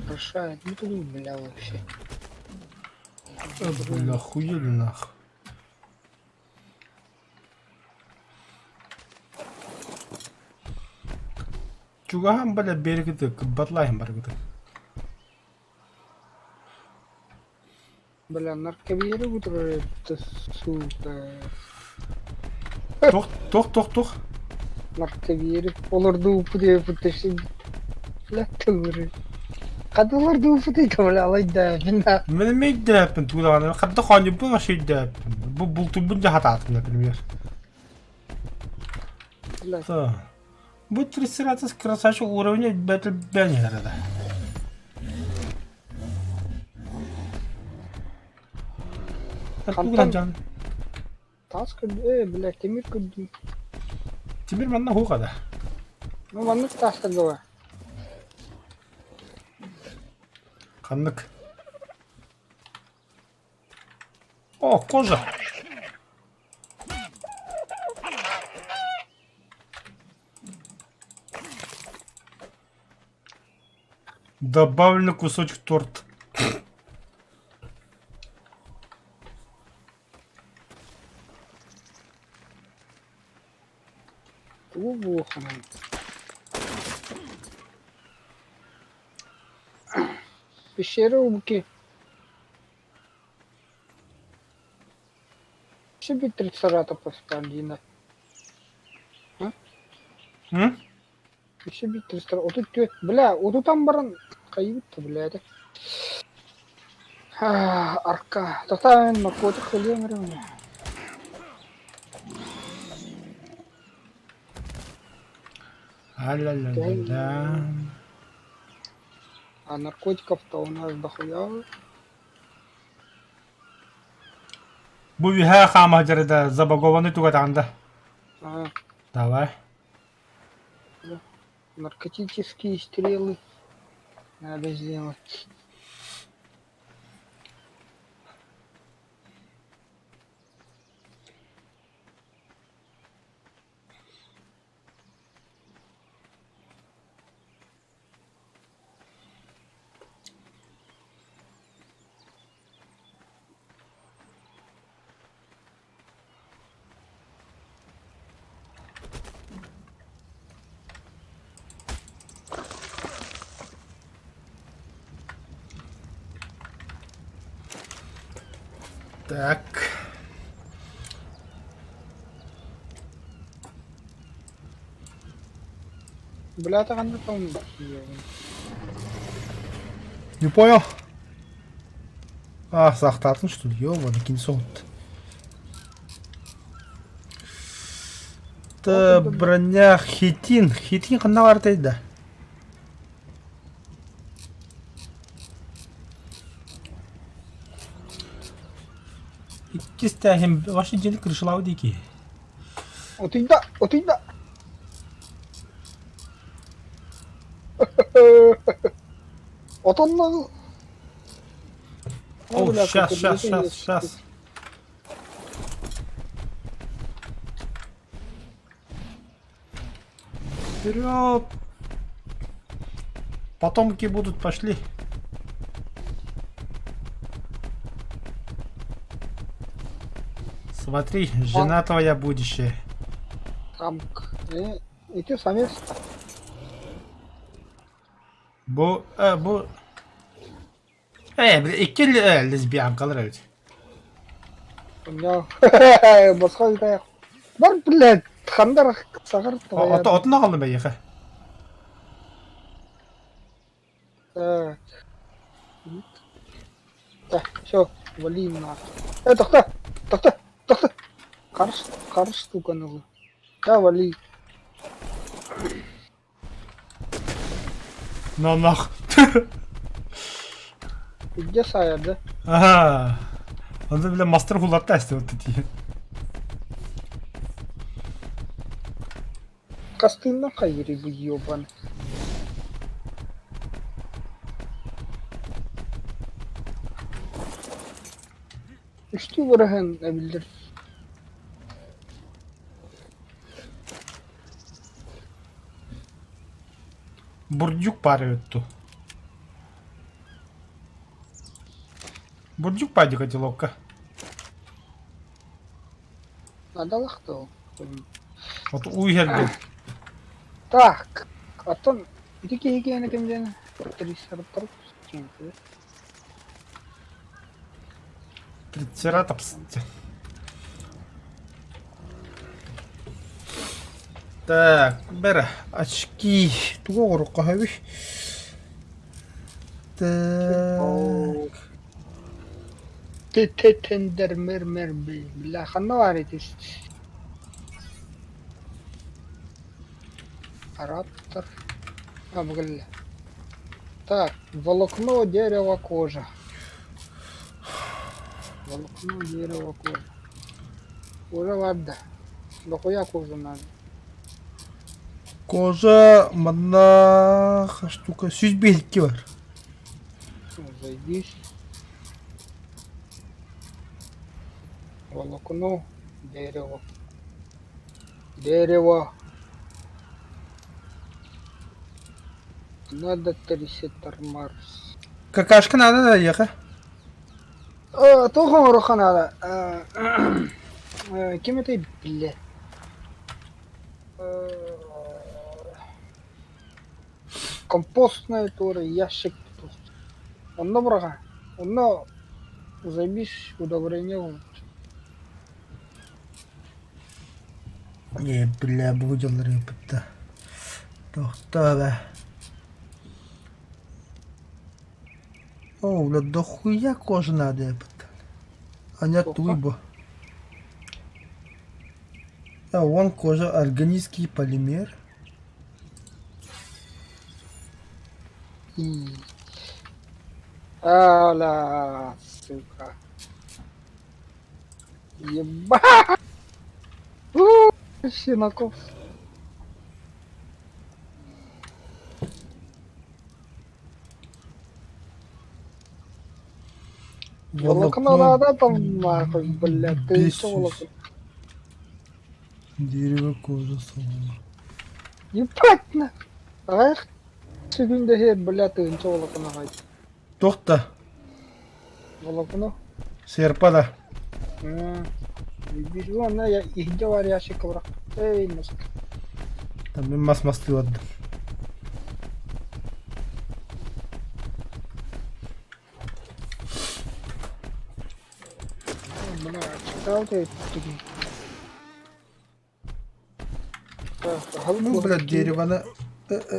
Решает, ну тут бля вообще. Бля, охуели нахуй. Чугахан, бля, бергіді, батлайын бар гіді. Бля, наркобиері утыры, сука. Тоқ. Наркобиері, оларды упыды пытышын. Бля, тылыры. Қадыларды упыды, бля, алайда, бина. Мен мейді әпін туғаны, қадда қанды бұл ашайды әпін. Бұл тұбын жахататын, например. Бля, Будет тридцать красавчик уровня Battle Banner, да. Откуда жан? тас күрді, бля, темір күрді. Теперь манна хуқа да. Ну, ванны тас күрді. Қанлық. О, кожа. Добавлен кусочек торта. Глубоко. Пещера убки. Себе трицератопа спандина. М? Себе трицератопа. Отут, бля, отутан баран кайыпты, блядь. Арка. Тоқтан наркотик хөлеңірім. А-ля-ля-ля-ля. А наркотиков-то у нас дохуя. Бұл виха хама жарыда забагованный туға тағында. Ага. Давай. Наркотические стрелы надо сделать. Так. Бля, так она там. Не понял. А, сақтатын, что ли? Ёбаный кинсонт. Броня хитин. Хитин қанда қартайды? Кестәхем ваши жені кіршылау дейкі. Отыйда. Отонна. О, сейчас. Вперед. Потомки будут, пошли. Смотри, жена твоя будущая. Самка. И ты самец. Bu bir iki lezbiyan kalır evet. Ya, басқа айтайық. Бар, блядь, қандар сағыр Отuna kaldı be yaka. Так. Так, все, вали нахуй. Тоқта. Қарыш штуканы ғой. Да, вали. Нах. Где саяр, да? Aha. Onda bile master hullatta işte o tetiği. Костыльна хайри вы ёбан. Үшті бұрығын әбілдір. Burcuk bari öttü. Burcuk paydı котелокка. Надалақты ол. Вот уйерген. Так, атон, итеке екені кімдені? Трисарып тұрып, кемді. Трицератопс. Так, бер очки. Туго рука хавиш. Так. Тендер мер бля, ханна var етесіз. Араптор. Обгля. Так, волокно, дерево, кожа. Волокно, дерево, кожа. Кожа ладно. Дохуя кожу надо. Кожа, мана штука. Süzbelikki var. Зайдись. Волокно, дерево. Дерево. Надо трисетер Марс. Какашка надо да яка. Тохан руха надо. Кем это, бля? Компостная тура, ящик. Онно браға. Онно забишь удобрение. Бля, bu videoları yapıp da. Doktor be. О, бля, дохуя кожи надо yapıp. А не туйбо. А вон кожа, органический полимер. Аля, сука. Еба! Щенаков. Волокно надо там нахуй, блядь, ты еще волокно. Дерево, кожа, солома. Ебать на! Ах, сегунда хер, блядь, ты еще волокно гайд. Тохта. Волокно? Серпа да. Видишь, вон, я где var ящик бırak. Ey nasıl? Там ben masmaslı vardı. Бля, читал ты такие. Ну, блядь, дерево на...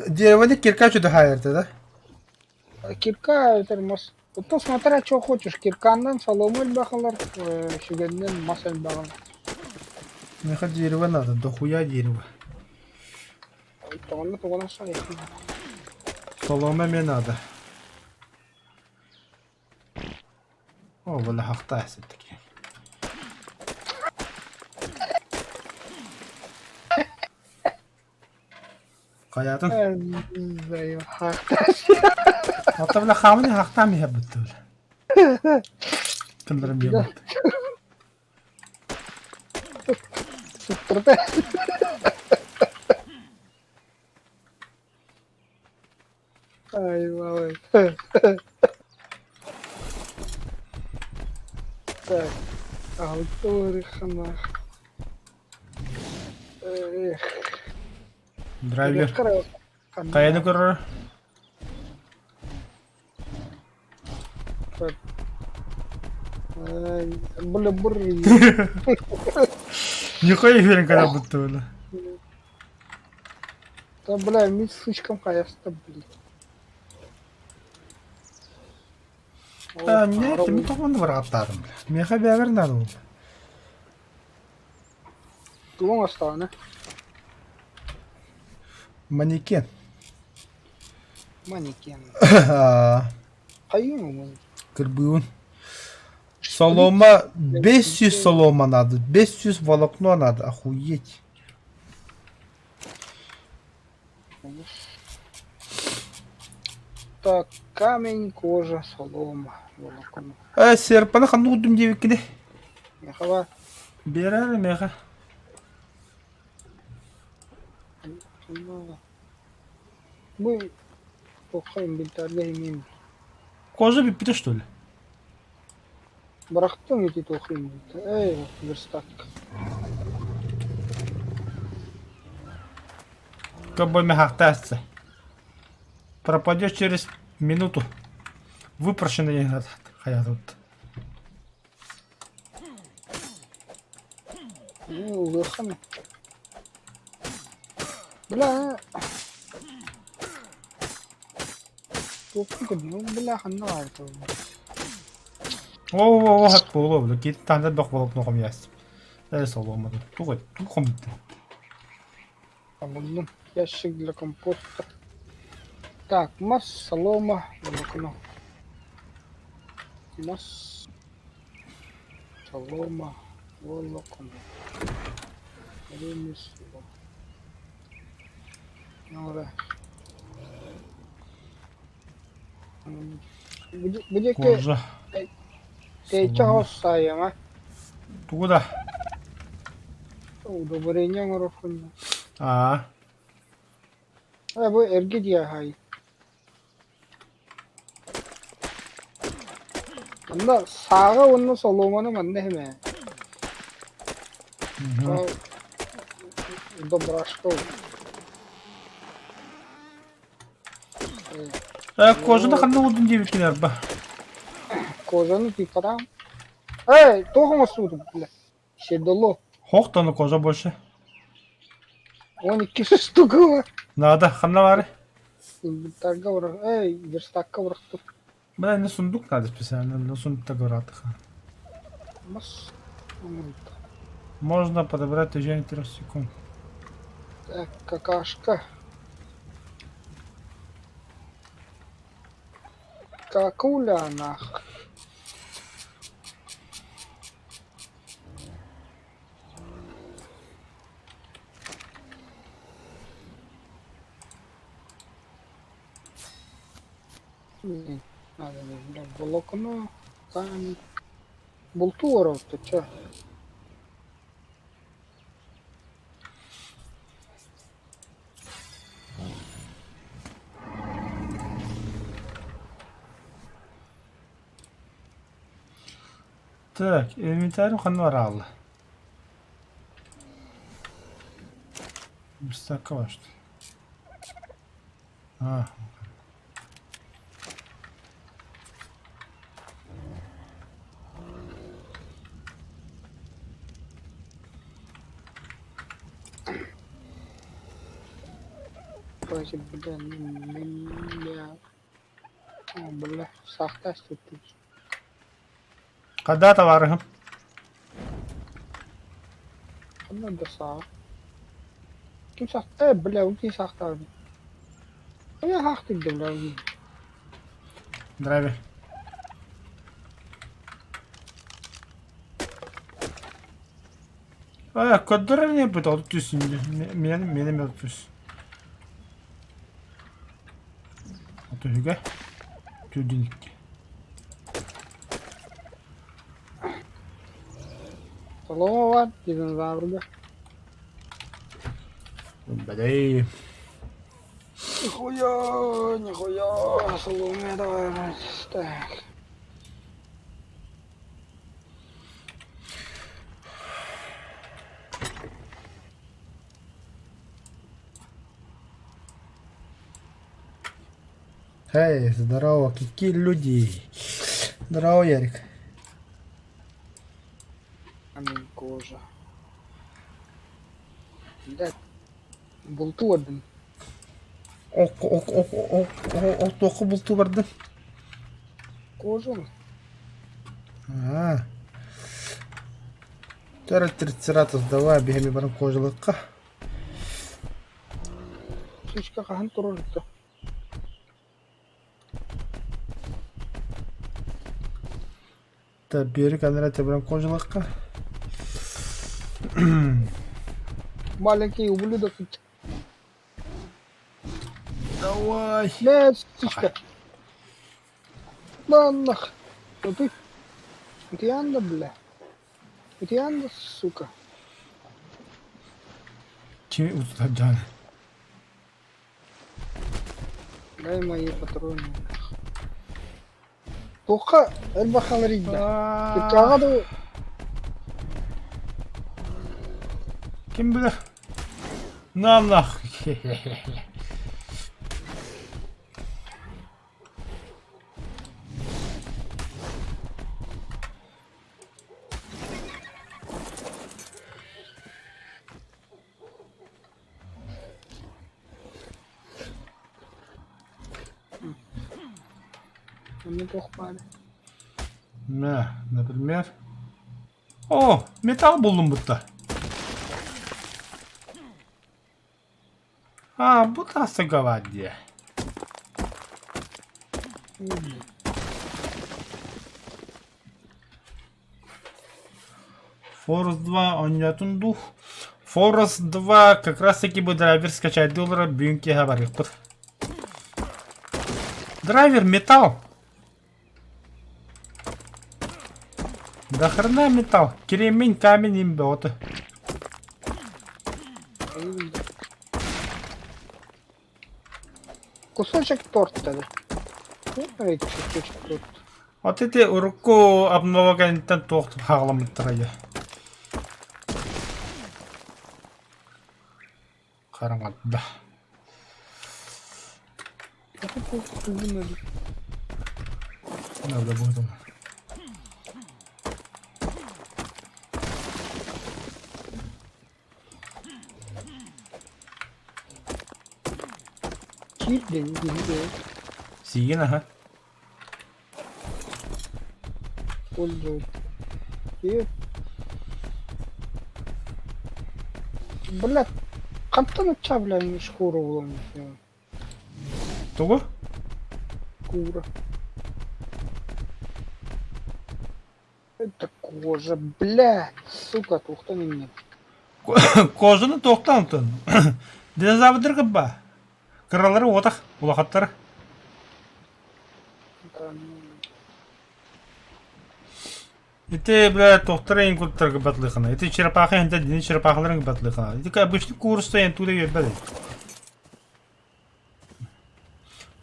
Дерево не кирка что-то хайрты, да? Кирка, это мас... То смотря что хочешь, киркандан, соломель бахалар, шугеннен масель бахал. Мне хоть дерево надо, дохуя дерево. Тогда шайх. Солома мне надо. О, вала хахта все-таки. Hayatım. Zayıf. Hatta bile hamile hakta mı yaptı öyle? Kıllarım yaptı. Sıktırdı. Ay vay. Так, авторы хана. Драйвер. Kayada görür. Бля, буры. Нихуя уверен, когда будто было. Да, бля, мид сучкам каяста, блин. Не, ты не только на вратаром. Мне хабя вернадо было. Лонг осталось, Манекен. манекен. А, Кайын мын. Кырбыун. Солома, 500 солома надо, 500 волокно надо, охуеть. Так, камень, кожа, солома, волокно. Серпана ханну удум девик киде. Мехава, Берер меха. мы плохо инвентарья имеем. Кожа бипита что ли? Барахтом эти плохо инвентарь. Эй, верстак. Кабой мехахтасться. Пропадешь через минуту. Выпрошенный этот хаят тут. Ну, улыхами. Бля. Ну, бля, хана это. О, хат боло бля. Кит танда бак волокно ком яс. Солома. Тугай, туком. Там ящик для компоста. Так, масс, солома, волокно. Масс, солома, волокно. Ремесло. Ну да. Где Кожа. ты чего сая, Туда. Удобрение марафон. А. Або эргидия хай. Анда сага онно соломаны манне хеме. Добрашко. Кожа ханну удум девик киде ба. Кожану пипарам. Эй, toho масуду, бля. Седоло. Хохтану кожа больше. Он 2 штука. Надо, ханна варе. Инвентарга враг. Эй, верстакка врагту. Бля, не сундук надо специально, но сундук горат. Мас. Можно подобрать течение 3 секунд. Так, какашка. Какуля нах. Надо не волокно, камень. Бултуоров, ты чё? Так, инвентарь ханварал. Без такого что. А. Просит, бля, бля. О, бля, сахта ступить. Когда товары? Надо сах. Ким сахта, бля, уки сахта. Я хахты, бля, уки. Драйвер. Коддора не пытал, тут меня мертвый. А то фига. Тюдинки. Солома var, динозаврда. Бля. Нихуя, соломе, давай, так. Эй, здорово, какие люди. Здорово, Ярик. Камень кожа. Блядь. Болту один. Тоқы бұлту барды. Кожа мı? Тәрі трицератос, давай, бігемі барым қожылыққа. Сучка қахан тұрырды. Та бері кәнірәті барым қожылыққа. Маленький ублюдок. Давай. Блядь, сучка. Да нах. Вот ты. Ты анда, бля. Ты анда, сука. Kimi usta can? Дай мои патроны. Тоқа, әлбақан рейді. Текаға да... Kim bilir? Namlak. Мне тоқпады. Ne, например? О, металл buldum burada. Bu da саговадия. Forest 2 oynayatın дух. Forest 2 как раз таки бы драйвер скачать доллара бюнки говорит. Драйвер металл. Да хрена металл. Кремень, камень, имботы. Кусочек торта, да? Эй, кусочек торта. Вот эти руку обновогантан тоқтып хағылым тұрайы. Қарамады. Это просто не надо. Надо будет. Чип, да не знаю. Сиген, ага. Пользует. И... Блядь, қантан ұтша, блядь, шкура уламын. Тугу? Кура. Это кожа, блядь, сука, тоқта менен. Кожаны тоқтамтын. Динозаврдыр ба. Қыралары отақ, улақаттары. Это, блядь, тоқтары ең көттіргі батлықына. Это черепаха енді дені черепахаларын батлықына. Это обычный курста ең туды ебеді.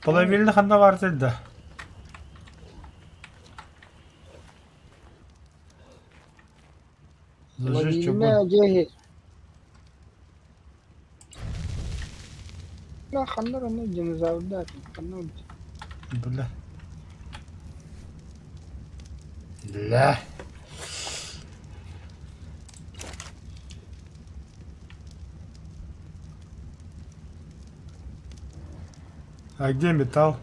Половильні қанда бар деді. Зажиж чөбі. Деги. Да, хандар, аны динозаврда, хандар. Бля. Бля. А где металл?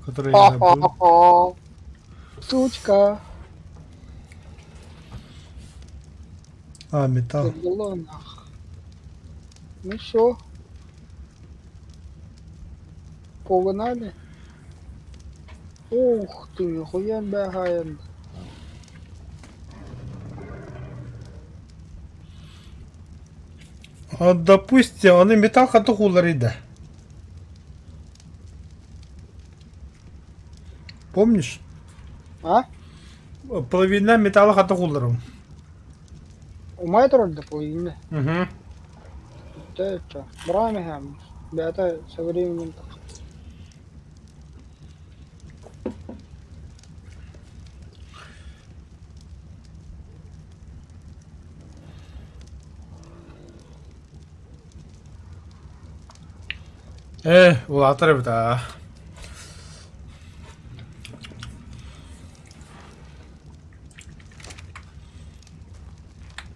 Который я забыл? Ха-ха-ха. Сучка. Металл. Забыла нах. Ну что? Погнали. Ух ты, нихуя бегаем. Допустим, они металл хатухулар иде. Помнишь? А? Половина металла хатухуларом. Умай тұрады половина. Угу. Это браме хам. Бята со временем. Ол атырып та.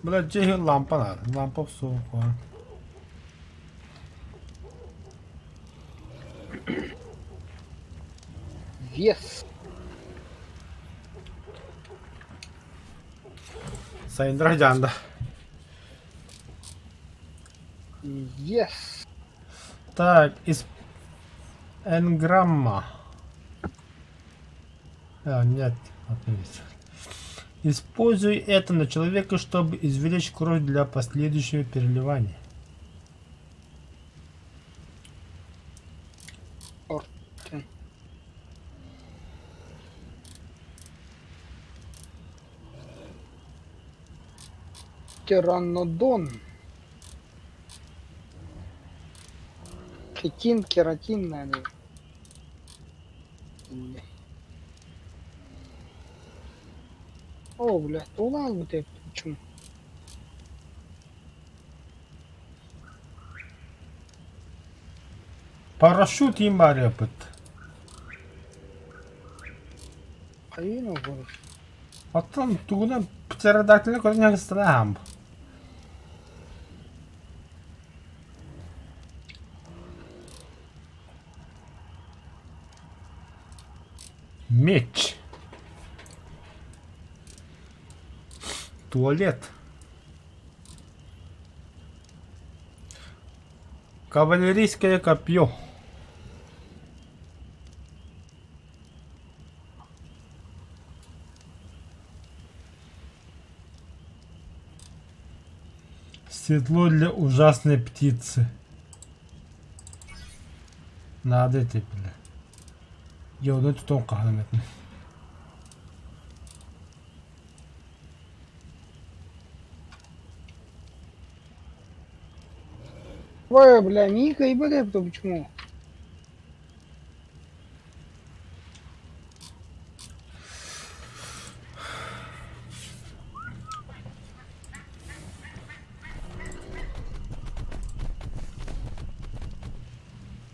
Бля, где лампа надо? Лампа в сумку. Вес. Сайндра Джанда. Вес. Так, из энграмма. А, нет, отлично. Используй это на человека, чтобы извлечь кровь для последующего переливания. Орты. Керанодон. Хитин, кератин, наверное. Бля. О, блядь, тулал вот это. Почему? Парашют имба репет. Ayın olur. Atan tuğuna pterodaktilini koyacak istedim. Меч. Туалет. Кавалерийское копье. Седло для ужасной птицы. Надо это, бля. Я вот эту тонко хаметну. Vay bля, Мика и бля, то почему?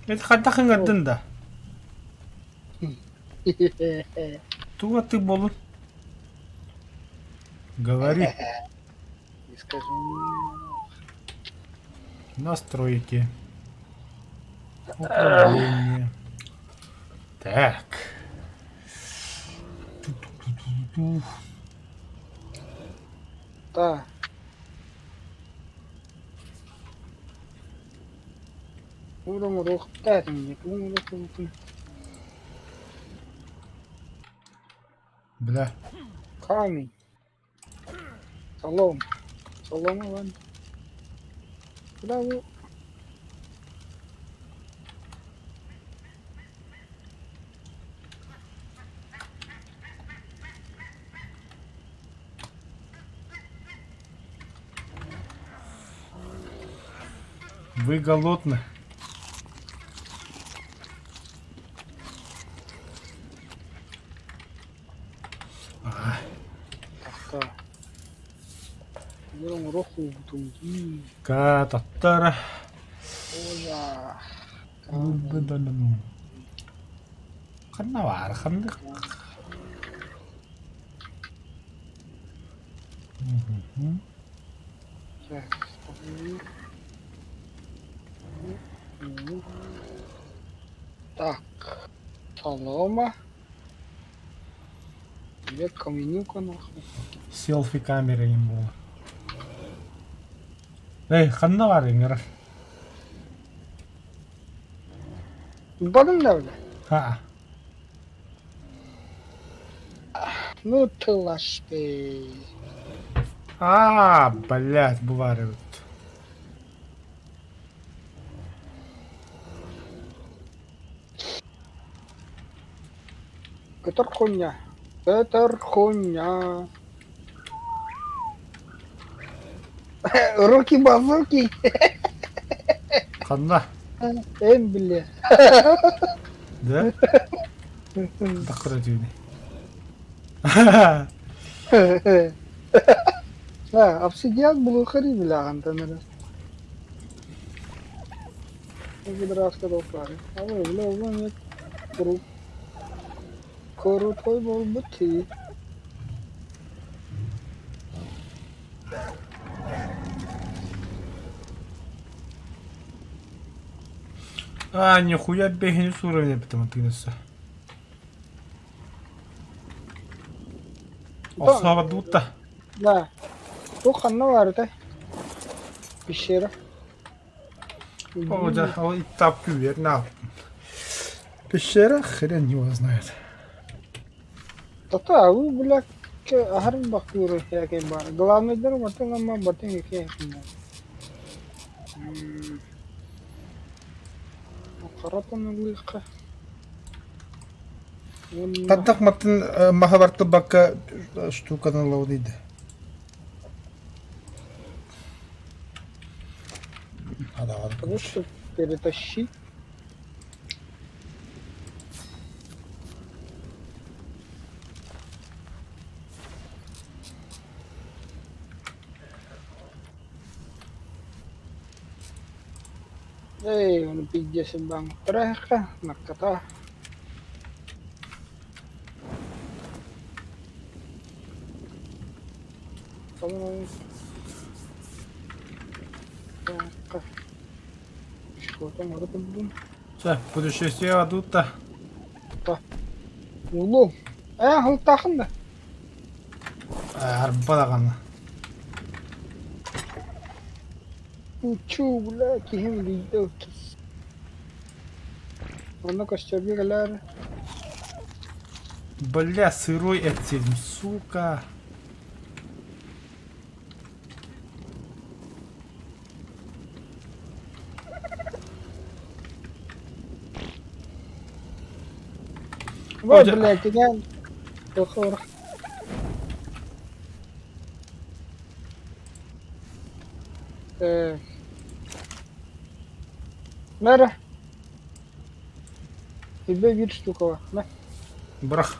Это хатахан гадында. Туга ты болу. Говори. Не скажи мне. Настройки. Управление. Так. Ту-ту-ту-ту-ту. Да. Урам рух мне, Бля. камень. Солом. Солома, ладно. Куда вы? Вы голодны? Так. Урам руху бутунги. Кататара. Ожа. Убедану. Ханавар, ханных. Так. Так. Солома. Где каменюка нахуй? Селфи камера им было. Эй, ханавар имер. Badın da öyle. Ха. Ну ты лаш ты. А, блядь, бывает. Петр хуйня. Петр хуйня. Руки-базуки. Ханна. Бля. Да? Дохуративный. Обсидиан был ухари, бля, антенна. Я раз сказал парень. А вы, бля, вы нет. Крутой был бы ты. А, нихуя бегни с уровня, потому ты несса. Осава дута. Да. Тут ханна vardı. Пещера. О, да, а и тапку верна. Пещера хрен его знает. Тата, вы, бля, ахар бахтур я के बार главный дер मतलब हम बताएंगे क्या है قرطنا اللقة قدك متن مهبرت بك штука на лаудиде. лучше перетащи. Эй, он пиздец бам. Треха, наката. Что там надо подумать? Все, путешествие адута. Улу. Халтахын да. Арбалаган. Учу, бля, кихим лидер. Он костюме галер. Бля, сырой этим, сука. Вот, блядь, я... Дохор. Нара. Тебе вид штукова, на. Брах.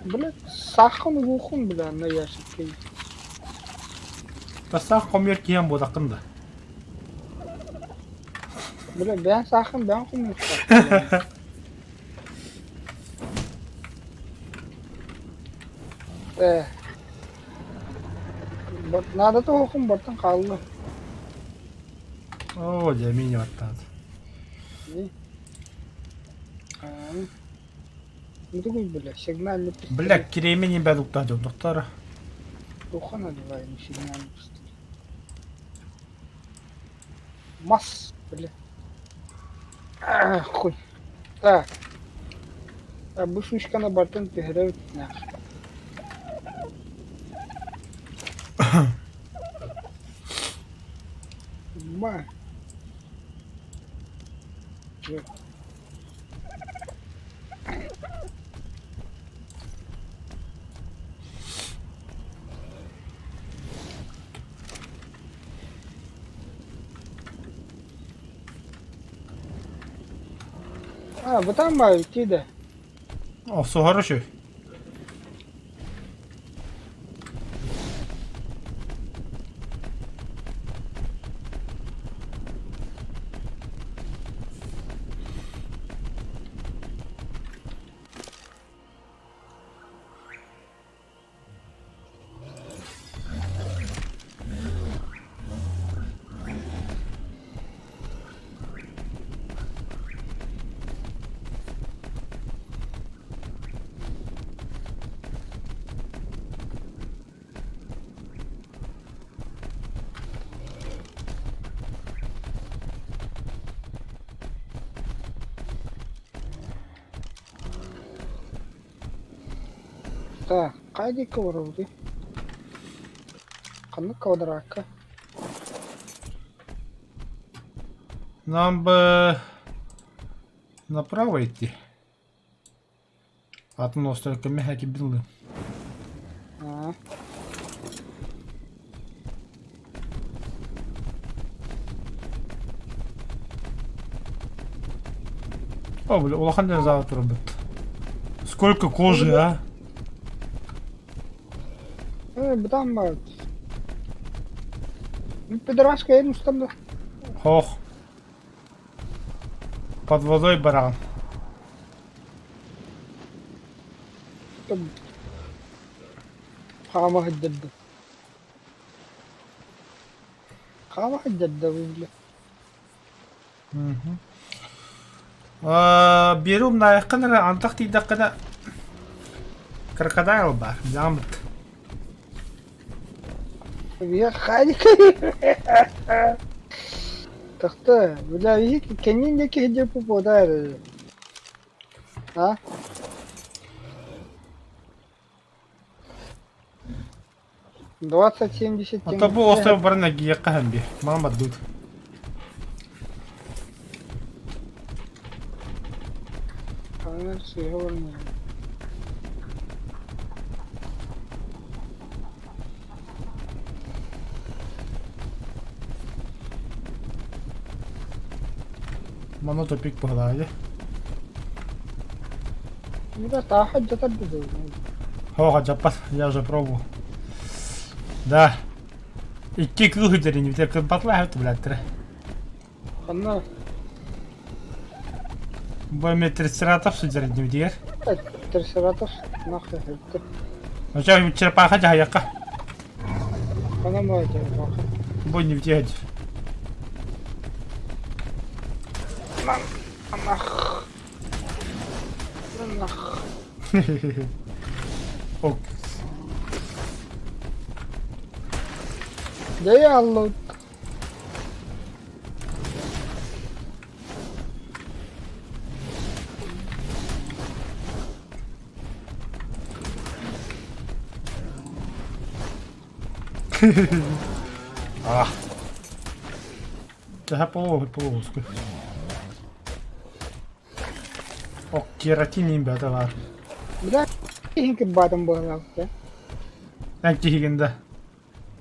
Блядь, сахан вухун, бля, на ящике. Тасах комер кием бодакында. Бля, ben сахан, ben хуму. Надо то хум бартан қалды. О, жамини баттаад. 누구 бля, сигнальный пистолет. Бля, киремени бадукта жок доктора. Тухан одеваем сигнальный пистолет. Масс, бля. Хуй. Так. А бушучка на бартан тигрет нах. Ма. Чё? Вот там идти, да. О, все хорошо. Так, кайди ковырылды. Қаны ковыдыракка. Нам бы направо идти. А то нас только мягкие билы. О, бля, улахан завтра робот. Сколько кожи, а? Бутан бар. Пидораска едем стамда. Хох. Под водой баран. Хама хиддадда. Hava jadda böyle. Беру на экранere антах тидаккана крокодайл бар. Замыт. Ya harika. Tahtı. Böyle kendindeki hediye bu podar. Ha? Двадцать 70 А то был остров Барнаги, я кахамби. Мама дут. Мано топик поглади. Да, та хаджа табду. Хо, джапас, я уже пробовал. Да. İki kıl hücrenin bir tek batla hep tabletleri. Она Bu metriceratop hücrenin diğer. трисератов нахуй. Hocam çırpağa cahayaka. Она молодец. Bu ne diğer. Нах. Нах. Ok. Да я алло. Ah. Daha по Ok, keratinin bir adı var. Бля, кинь батом было. En kihiginde.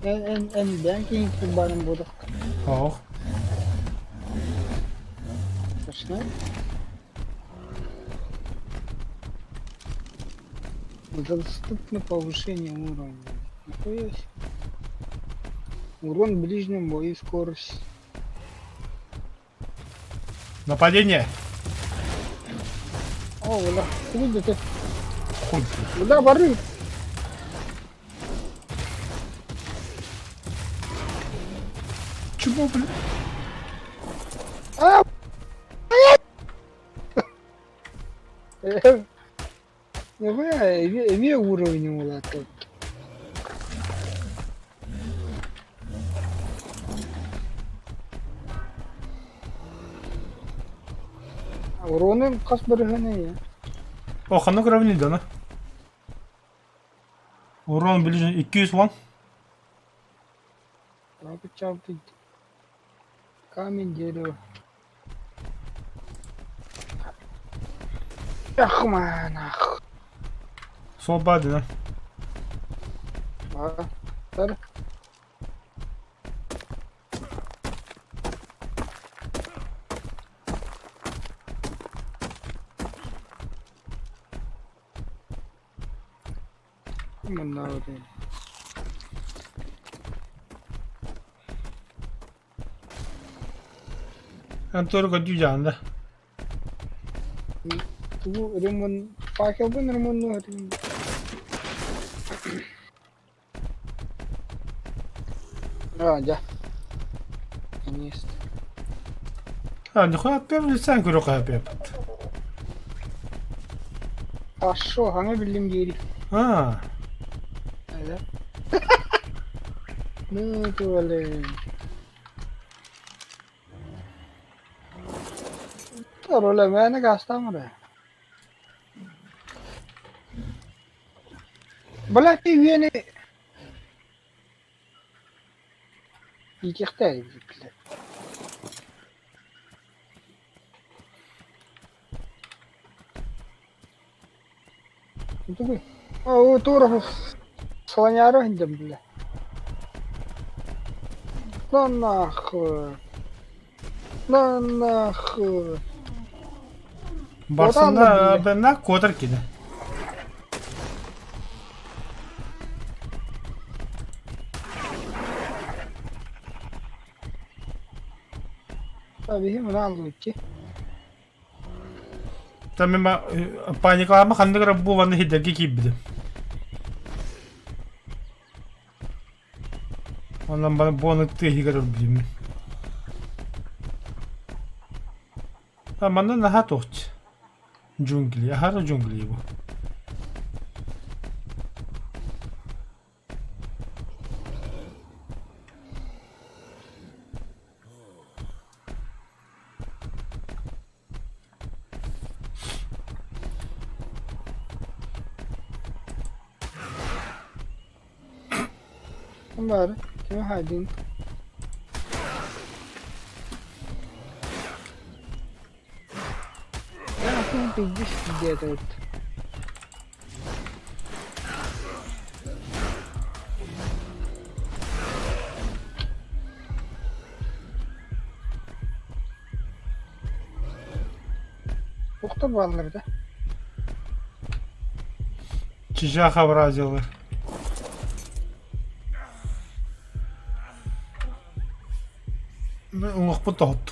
En ben кинь батом буду. Oh. Точно? Доступно повышение уровня. Нихуя себе. Урон в ближнем бою, скорость. Нападение. О, бля, видите ты? Хуй. Бля, воры! Чего, блин? А! Нихуя, две уровня было тут. Уронun kaç bölümü ne ya? O kanı görebilirdi onu. Урон ближе 200 вон. Abi çarptı. Камень, дерево. Ах, манах. Свободно. А, dur. Bunlar değil. Антор го дюжанда. Bu ремонт, факел бы ремонт. А, да. Конечно. А, нихуя первый sen kuru yapıp. А шо, hangi bildiğim yeri? Ha. Evet. Ne böyle? Öyle beni gastam oraya. Bırak bir yeni. Yiyecekler bizimkiler. Dur. O tarafı слоняра индем, бля. На нахуй. На нахуй. Барсында ben ne kodar kide. Tabii mi lan ki? Tabii ben paniklama kandı kadar bu vanı hidderki kibdi. Ondan bana bu anıkta higar bileyim. Ama naha toç. Djungli, har djungli bu. Bari. Kime haydin? Я тут пиздишь где-то вот. To'xtab oldilarda. Чижа хабразилы. Уңық бұл тоғыт.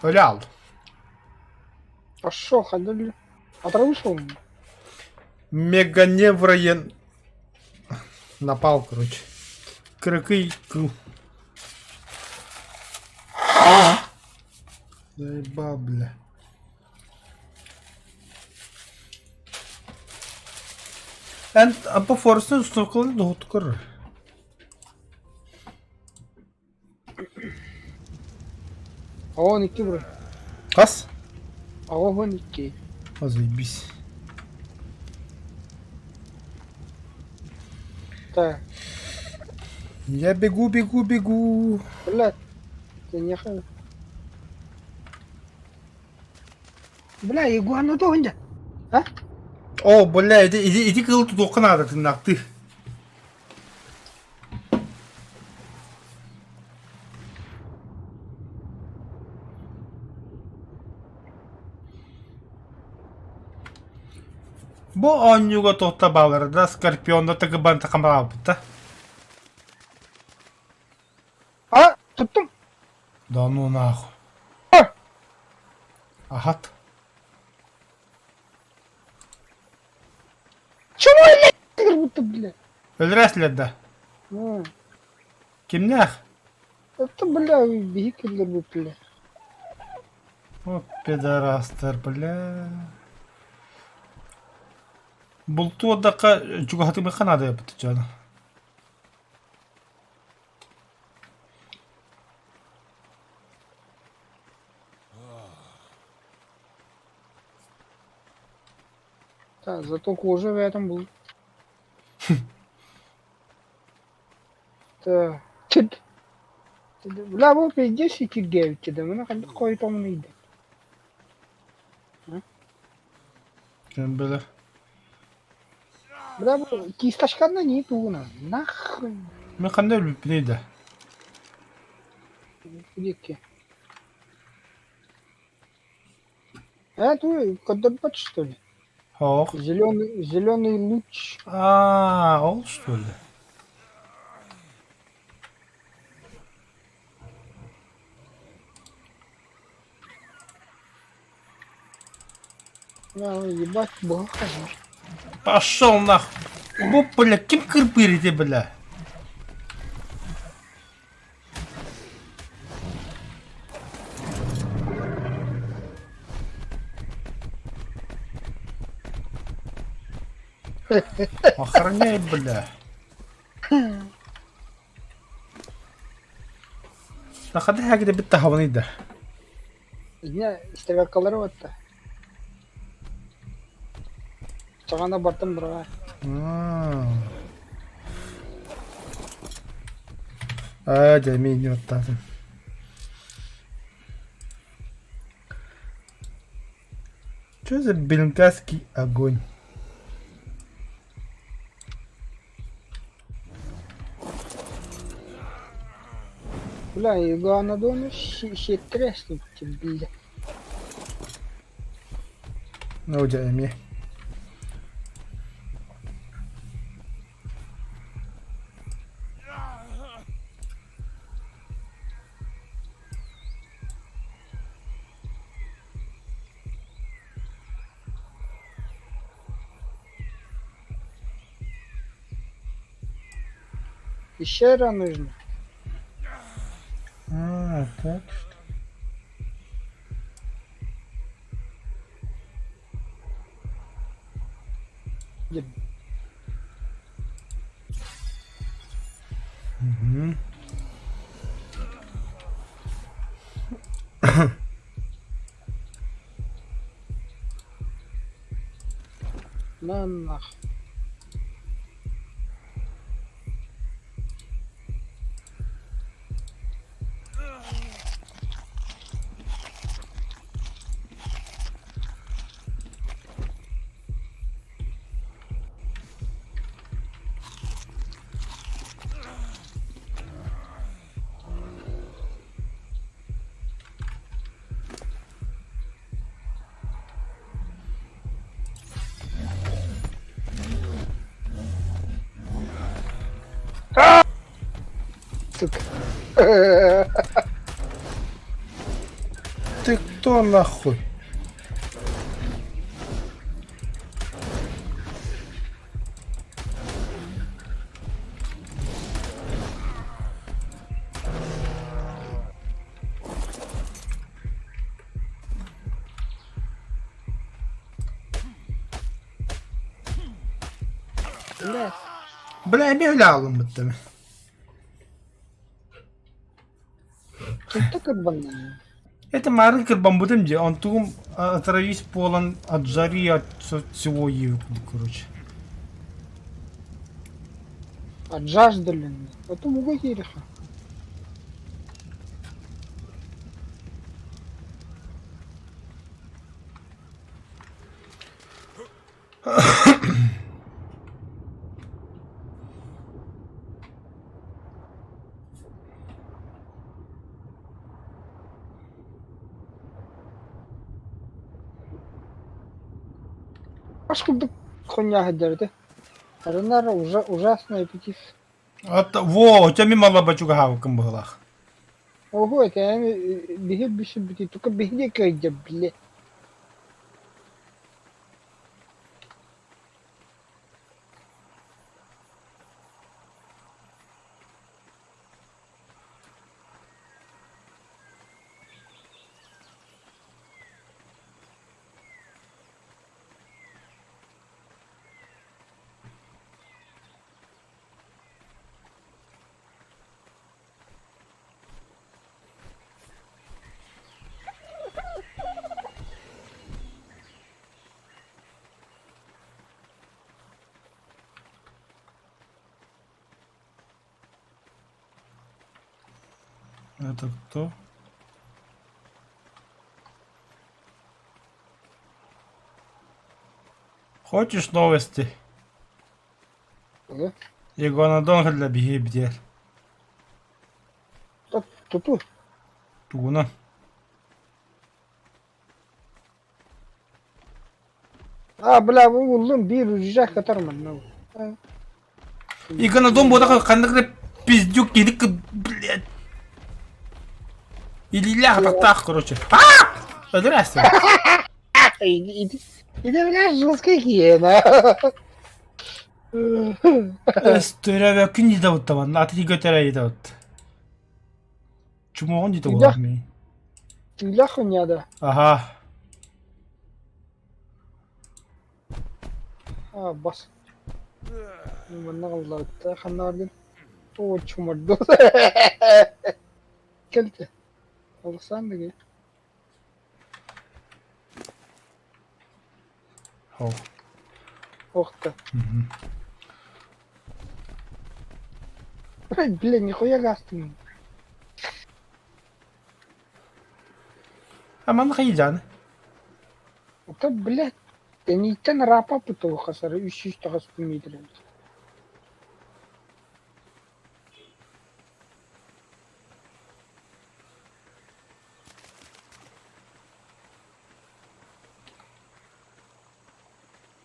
Öyle aldım. Пошел, ходили. Отравишь? Меганевроен напал, короче. Крыкый кыл. Заеба, бля. По форсу стукали до откры. А он и кибры. Кас? А он и ки. Заебись. Так, Я бегу, бегу, бегу. блядь. Ты не хай. Бля, игуана то где? А? О, бля, иди кыл тут окна надо, ты нахты. Bu oyuncuga to'xtab olirdi, Skorpionda taqibdan taqamabdi. А, туттум. Да ну нахуй. А! Ахат. Чего я будто, бля? Öldürəsilər də. А, Kimlər? это, бля, бигикерлер bu, бля. O pedorastlar, bля. Bultu odaqa jugatımı kanada yaptı canım. Так, зато кожа в этом был. Так. Бля, bu пиздец и киргевичи, да, мы на какой-то он идет. Kim bilir. Бля, bu кисточкада нет у нас. Нахуй. Men qanday bilib bileydi? Где? Тут Кодорбат, что ли? Hoq. Зеленый луч. Ol что ли? Ебать, баха. Пошел нахуй. Bu bля, kim kırpırdı bля? Охраняй, бля. Нахады хагиде битте хаваныйды. Не, стрелкалары вот то. Чағана бартым бұрға. Дәмей не оттадым. Что за бенгальский огонь? Бля, его надо он щетряснуть, бля. Ну, дәмей. Пещера нужна. А, так. Где? Угу. На нах. Сука. Ты кто нахуй? Блядь. Бля, беглял бітами. Что как банально? Это марын кырбан будем где? Он тум отравись полон от жары, от всего его, короче. От жажды ли? Потом угу ереха. Откуда хуйня гадерды? Ренара уже ужасный аппетит. Во, у тебя мимо лобачуга хавком была. Ого, это я бегит без аппетит. Только беги где, блядь. Это кто? Хочешь новости? Ага. Iguanodon для беги бдел. Тут. Туна. А, бля, вы улым bir ucacak katar mı? Ne? Iguanodon burada кандык пиздюк едик, блядь. Или ля так, короче. Здрасте. Иди, бля, жесткая гиена. Östüreve gün yedi avut tavan. Atı götere yedi avut. Çumu on yedi Güzel. avut mi? Ты бля хуйня, да? Aha. А, бас. Бана қалды, ханнардын. О, чумарды. Келді. Алсан деге. Hov. Оқты. Бля, нихуя гастың. Aman kayıcan. Это, блядь, deneyten rapa putu hasarı 300 тағыз метр.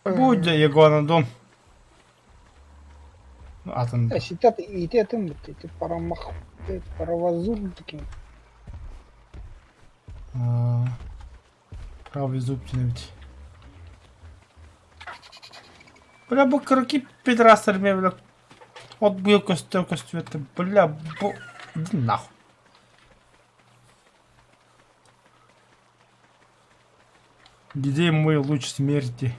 Bu Iguanodon. Atın. Ситат итетім бітті, ти парамах, ти паравазур таким. Правый зуб тянуть. Бля, bu kırık pederastlar mı bля? Вот бы костер, это, бля, иди нахуй. Где мой луч смерти?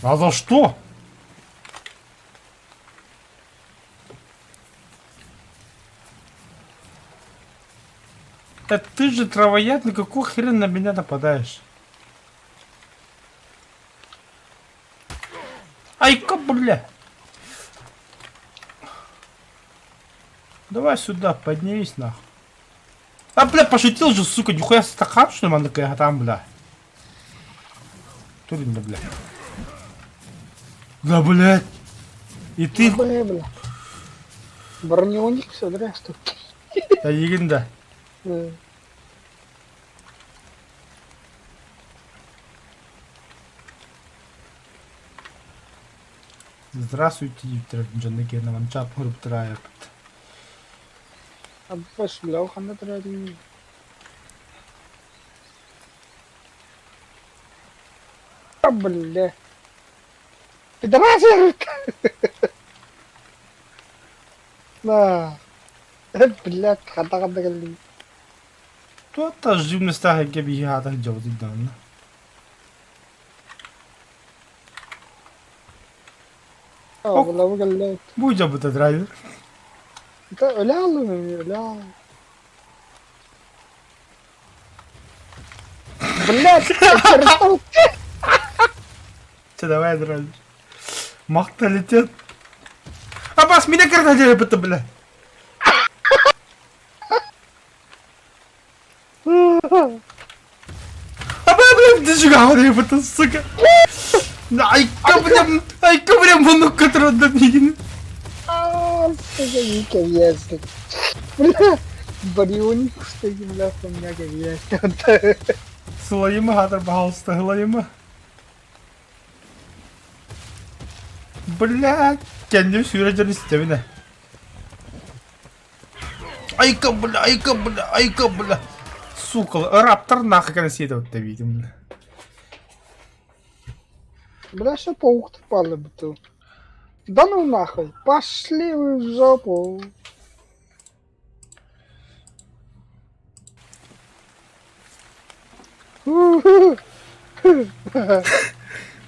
А за что? Да ты же травоядный, какого хрена на меня нападаешь? Ай-ка, бля! Давай сюда, поднимись нахуй. А, бля, пошутил же, сука, нихуя стакан, что ли, мандакая там, бля. Турин, бля. Да, блядь. И ты... Бля. Броненик, все, здрасте. Да, егинда. Здравствуйте, Виктор Джанеки, на ванчап, групп трайп. Аббаш, бля, ухана тратим. Бля. Пидорасы! На. Блядь, хата-хата галли. Кто-то живность так, как я так делал, да. Бля, bu галли. Будь об это драйвер. Да, ля. Блядь, чертов. Че, давай, драйвер. Махта летит. Аббас, меня когда делает это, бля? Бля, ты же говоришь, это, сука. Ай-ка, бля, манук, который отдам егин. Сука, не кавьясты. Бля, барионик, что ли, бля, у меня кавьясты. Сылайыма, хатыр бахалысты, хылайыма. Бля, kendimi süreceğini istemine. Айка, бля. Сука, раптор нахуй консида вот видим, бля. Бля, что паук-то падла бутыл. Да ну нахуй, пошли вы в жопу.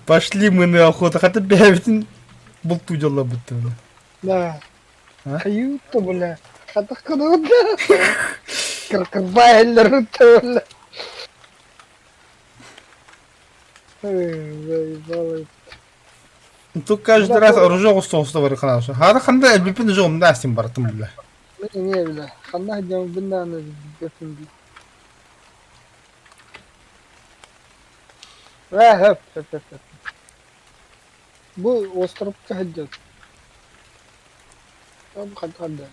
Пошли мы на охоту, хотя бявитин был тудела будто, бля. Да. А? Каюта, бля. Хата-хата, бля. Каркарбайлер, бля. Заебало. Тут каждый раз оружие устроился в рекламе. Хада ханда эльбипин жом настим бартым, бля. Не, бля. Хана дям бинана бифинги. Höp. Bu островка хадят. Там хада.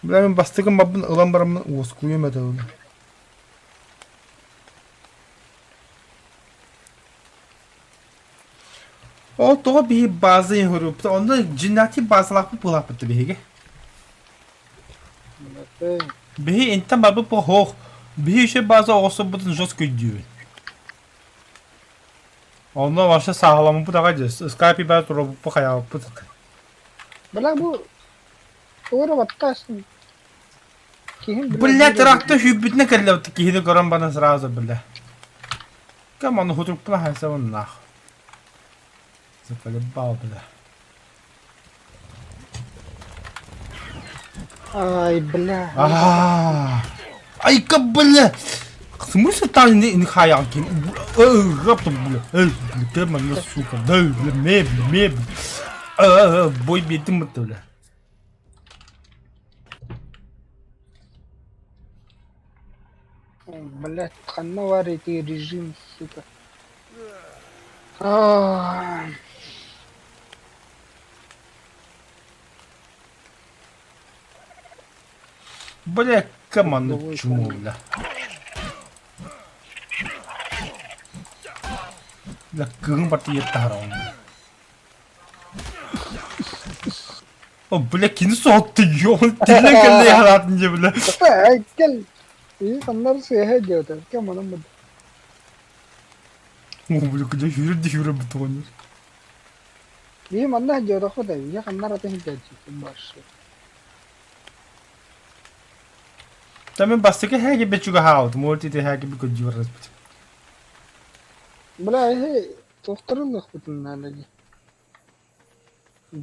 Бля, мен бастыгым бабын ылам барамын уыз куем это, бля. О, то би базы хөрүп, онда жинати базалак булак битти биге. Би энтен бабы по хох. Би ишe база осо бутун жос көйдү. Онда ваша сагламы бутага жес. Скайпи ба туруп по хая бутак. Бля, bu Ora баттасын. Бля, тракта хүбитне кэллэ бутак киһине горон бана сразу, бля. Каман хутуп пла хасавын нах. Заколебал, бля. Ай, бля. Ай-ка, бля! В смысле там не хаянки? Раптом, бля. Бля, ты меня, сука. Да, бля, мебель. Бой бедим это, бля. Блять, ханна эти режим, сука. А, Бля, команду Головой чуму, камень. бля. Бля, кыгын барты етті харауын. О, бля, кені соғытты, ёмын, тілін кәлдей халатын же, бля. Гel. İyi kanlar seyahat ediyorlar. Kemal ama. О, бля, кыжа хүрді хүрі бұты қоныр. İyi manlar ediyorlar. Хода. İyi kanlar atın gelecek. Başı. Tamen бастыға хәге бәчуға хауды, мөлтеті хәге бір көджі барыз бұты. Бля, тоқтырылық бүтін әлі.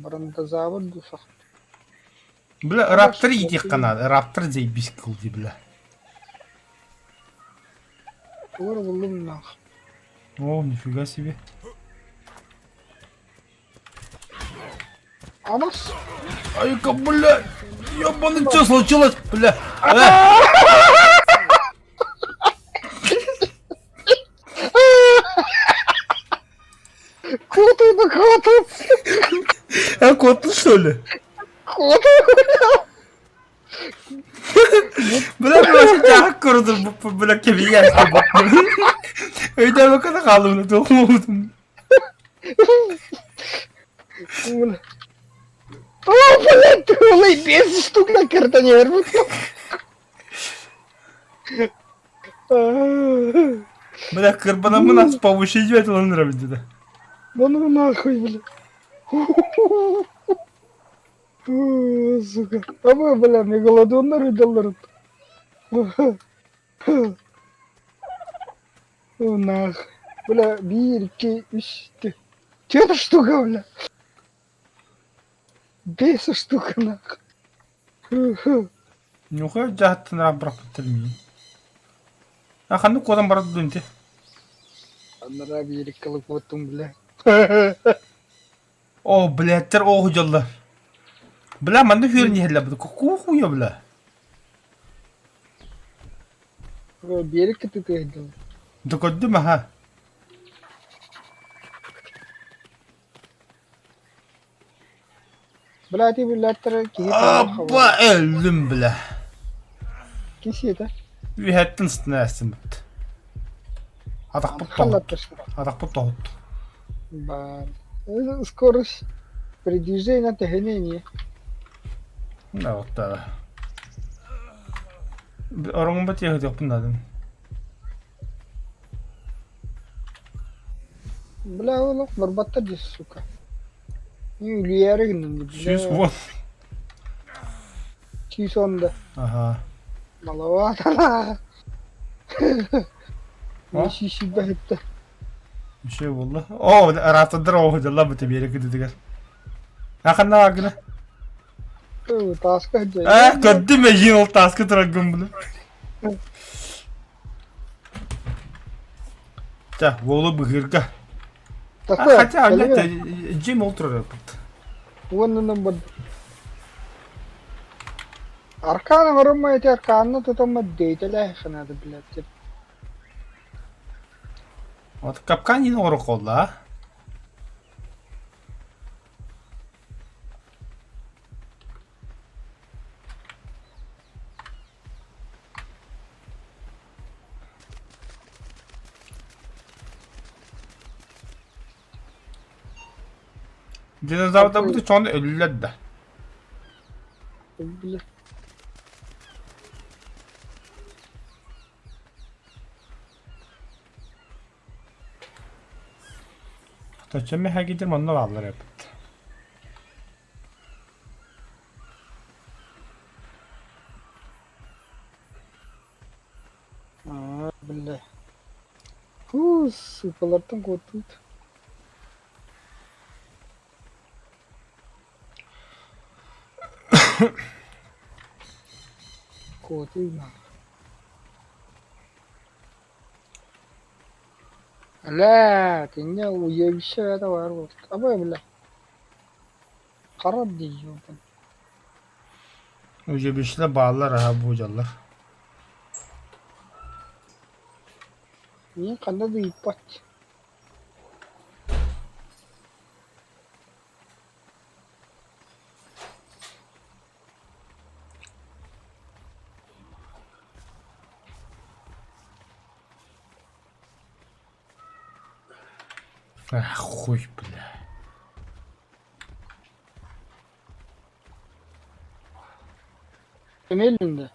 Барында завод дұсақ. Бля, раптор идек қанады, раптор зейбіс кылды, бля. Олар бұлым нақ. О, нифига себе. Анас. Ай-ка, бля, ёбаный, что случилось, бля? Коту, коту. А кот, что ли? Коту. Бля, тяг көрдір, бля, кеме яшты бақпын. Өйде бақына қалымны тоқым оғдым. Бля. О, блядь, ты голый без штук на картоне рвут. Бля, кырбанамын аз повышить этілін нравится, да. Да ну нахуй, бля. О, сука. А мы, бля, не голодонные рыдалар. О, нахуй. Бля, 1, 2, 3. Что штука, бля? 5 штука, нахуй. Нюха, жаттын раббрақ бітірмейін. Ақанды кодан барады дөңте. Анара 1 кылып отым, бля. О, блядтер, оғы жоллар. Бля, манда хүрін ехелі бұды. Ку хуя, бля. Берег ты ходил. Докодды ма, ха? Бля, ты, бля, киһи Абба, әлдім, бля. Киси это? Вихеттін сытына әсім бұд. Адақ бұд тоғыт. Халатышма. Адақ бұд тоғыт. Ба. Скорость передвижения тягнения. Да, вот да. Орыңын бәт ехет еқпін дадым. Бля, олық барбатта дес, сука. Не үлиярыгын, Сүйіс бля. вон. Чисонда. Аха. Маловато. А? Не шиши бәхетті. Şey oldu. O rahatladır o hocalar bu tebiyere gidiyor. Akın ne agına? Таска жай. Gördü mü yine o taskı tıragım bunu. Ta, volu bıhırga. Такое. Хотя, блядь, Jim Ultra yapıp. Вон номер. Аркана вырымай, аркана тутама дейтеле ханады, блядь. Вот капкан yine oruk oldu ha. Dinozavr da burada şu anda ölüler de. Блядь. Taçın bir gider onlar alır hep. Блядь. Фу, супалартын котут. Котуйна. لا تنيا ويبشا هذا واربط أبا بلا قرب دي يوبن Önce bir şeyle bağlar ha bu hocalar. Не, когда да ебать. Ах, хуй, бля. Kime elinde?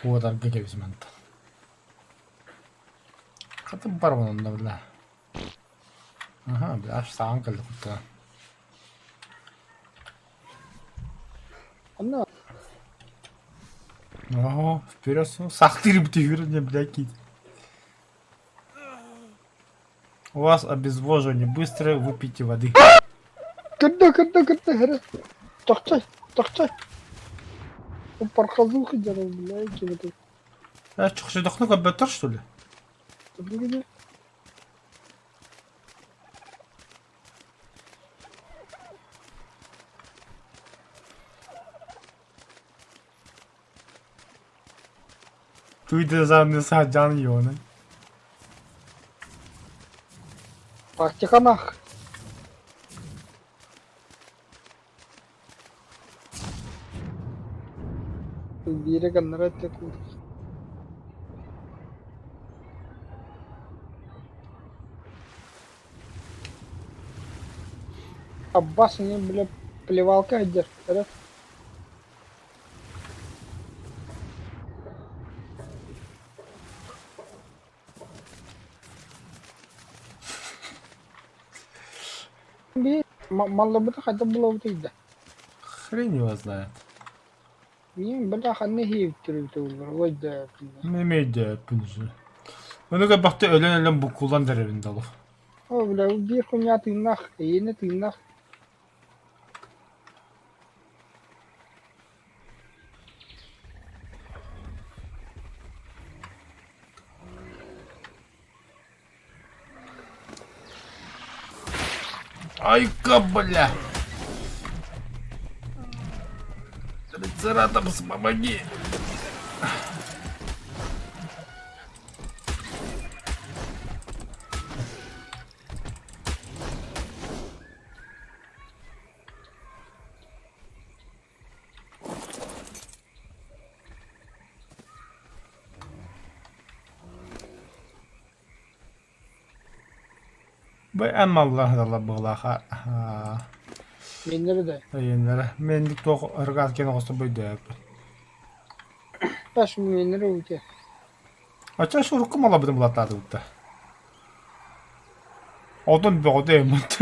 Bu kadar gege bizim anta. Katım var bunun da bля. Aha, bля, аж саған келді құтта. Ana. О, вперед, сақтырып не бляки. У вас обезвоживание, быстро выпейте воды. Кырда, хере. Тақчай. Пархазу хиджара, бля, кеметі. Шықшыдықны көббет тұр, что ли? Білгені? Duyduğu zaman sağ canı yiyor onun. Практиканах. Бире гандара теку. Аббас не, бля, плевалка одер, да? Мало бы хотя было вот это. Хрен его знает. Не, бля, ханны хейвтірі вот да. Memeydi öpünüzü. Onu da baktı ölen bu kullan derevinde olup. О, бля, убей хуйня ты нах, ені ты нах. Ай-ка, бля! Трицератопс, помоги! Bay amma Allah bağlaqa. Меннері де. Ayınlara. Menlik toq ırgat kene qosta boyda. Таш меннері өте. Açan şu rukum alabıdım bulatladı burada. Odun bir oda emot.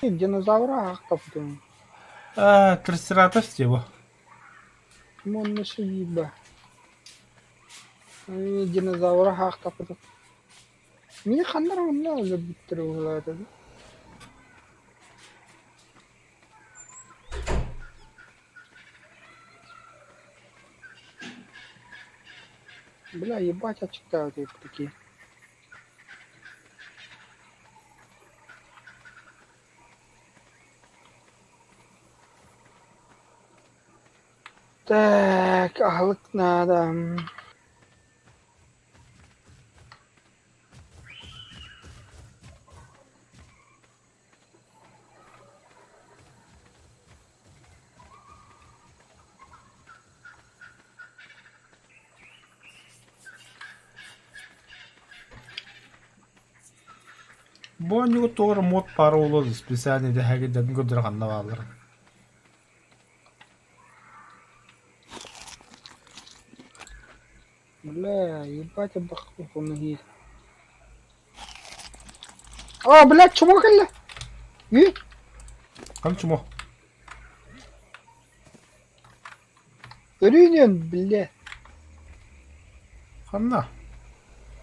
Динозавра ақтап тұр. Трицератопс diye bu. Монны шибиба. Динозавра ақтап тұр. Мені қандар онда өзі біттірі олады. Бля, ебать, отчитают эти такие. Так, аглык надо. Bu anı doğru mod para olur. Spesialni de her giden gördüğün kanına bağlar. Бля, ебать, обохух он ноги. А, блядь, чумак, или? И? Kan çumo. Рюнин, бля. Kanna.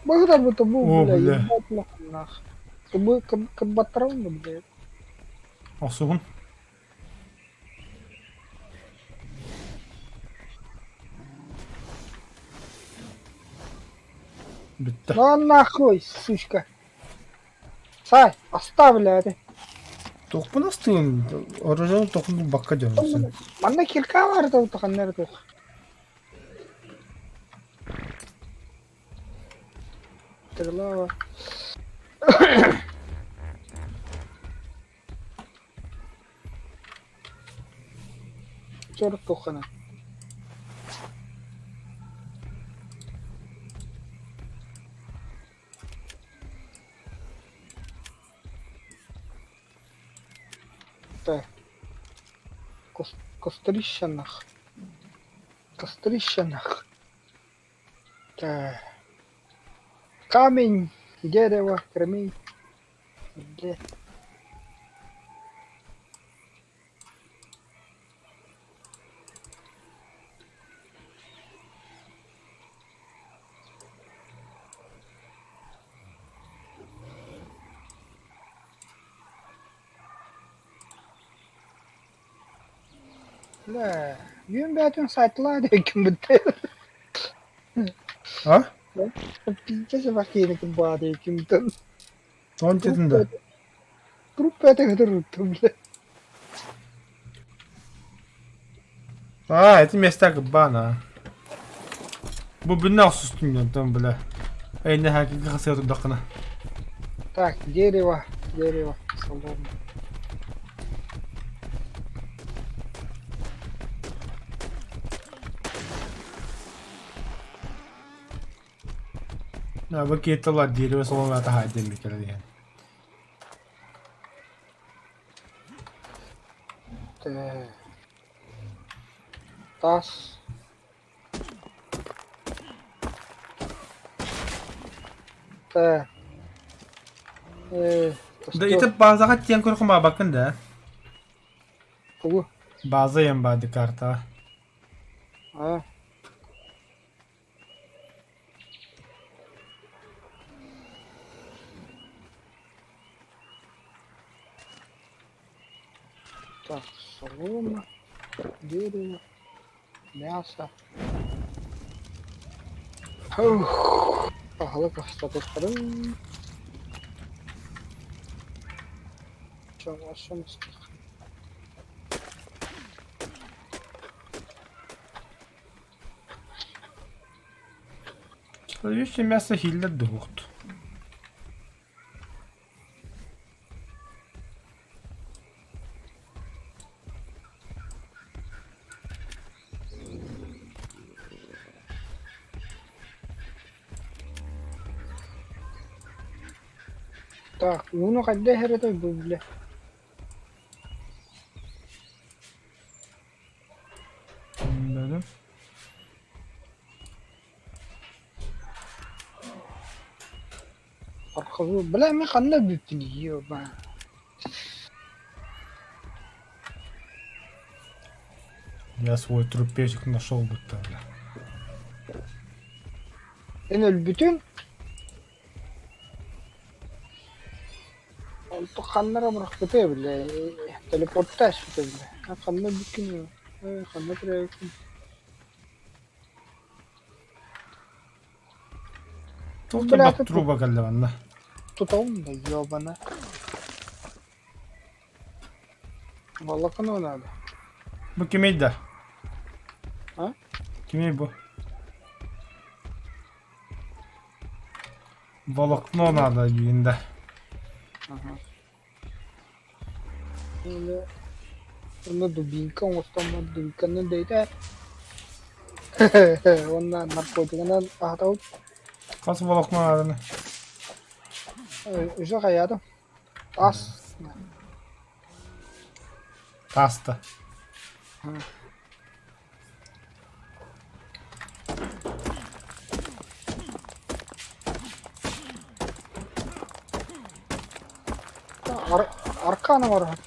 Богдан бы то был, О, бля, бля. ебать, нахуй, нахуй. Чтобы кабатрон, бля. Asuğun. Bitti. Ну нахуй, сучка. Сай, оставлю это. Toq nasıl? Orada toqun bakka canım sen. Манда кирка var da utaqanlar tuq. стрела. Черт тухана. Так. Кострищанах. Кострищанах. Так. Камень, дерево, кремень. Где? Да, gün bir saytlar kim bitti. Ha? Pizza vakti kim bağdı kim bitti. On dedin. Grup kadar unuttum bile. Aa, etim yestak bana. Bu bir nasıl üstümden tam bile. Aynı hakiki hasarı dakına. Так, дерево, дерево, солома. Ya bak yeterler diyelim ve sonra da haydi mi kere yani. Так. Тас. Так. Da itip bazı kat yan korkuma bakın da. Bu. Bazı yan badı karta. Ha. Так, солома, дерево, мясо. Ух, pahalı kastladıklarım. Çalışımız. Еще мясо хилля духт. Так, уну кайда херете бу биле. Böyle. Arkası bile mi kanna büyüttün yiyor ben. Я свой трупечек нашел будто. Бля. En öl bütün Oltu kanlara bırak bite bile. Teleportta aç bite bile. Ha kanna bütün ya. Kanna buraya yakın. Тут Бля, бат тут- труба галлаванна. Tutalım da yobana. Vallahi kanı nerede? Bu kimeydi? Ha? Kimey bu? Balıklı ona da yiyinde. Ага. Öyle. Onda dubinka olsa ama dubinkanın değil de. Ondan narkotikten ahtaut. Kas balıklı adını. Uzak hayatım. As. Kastı. Arkana var.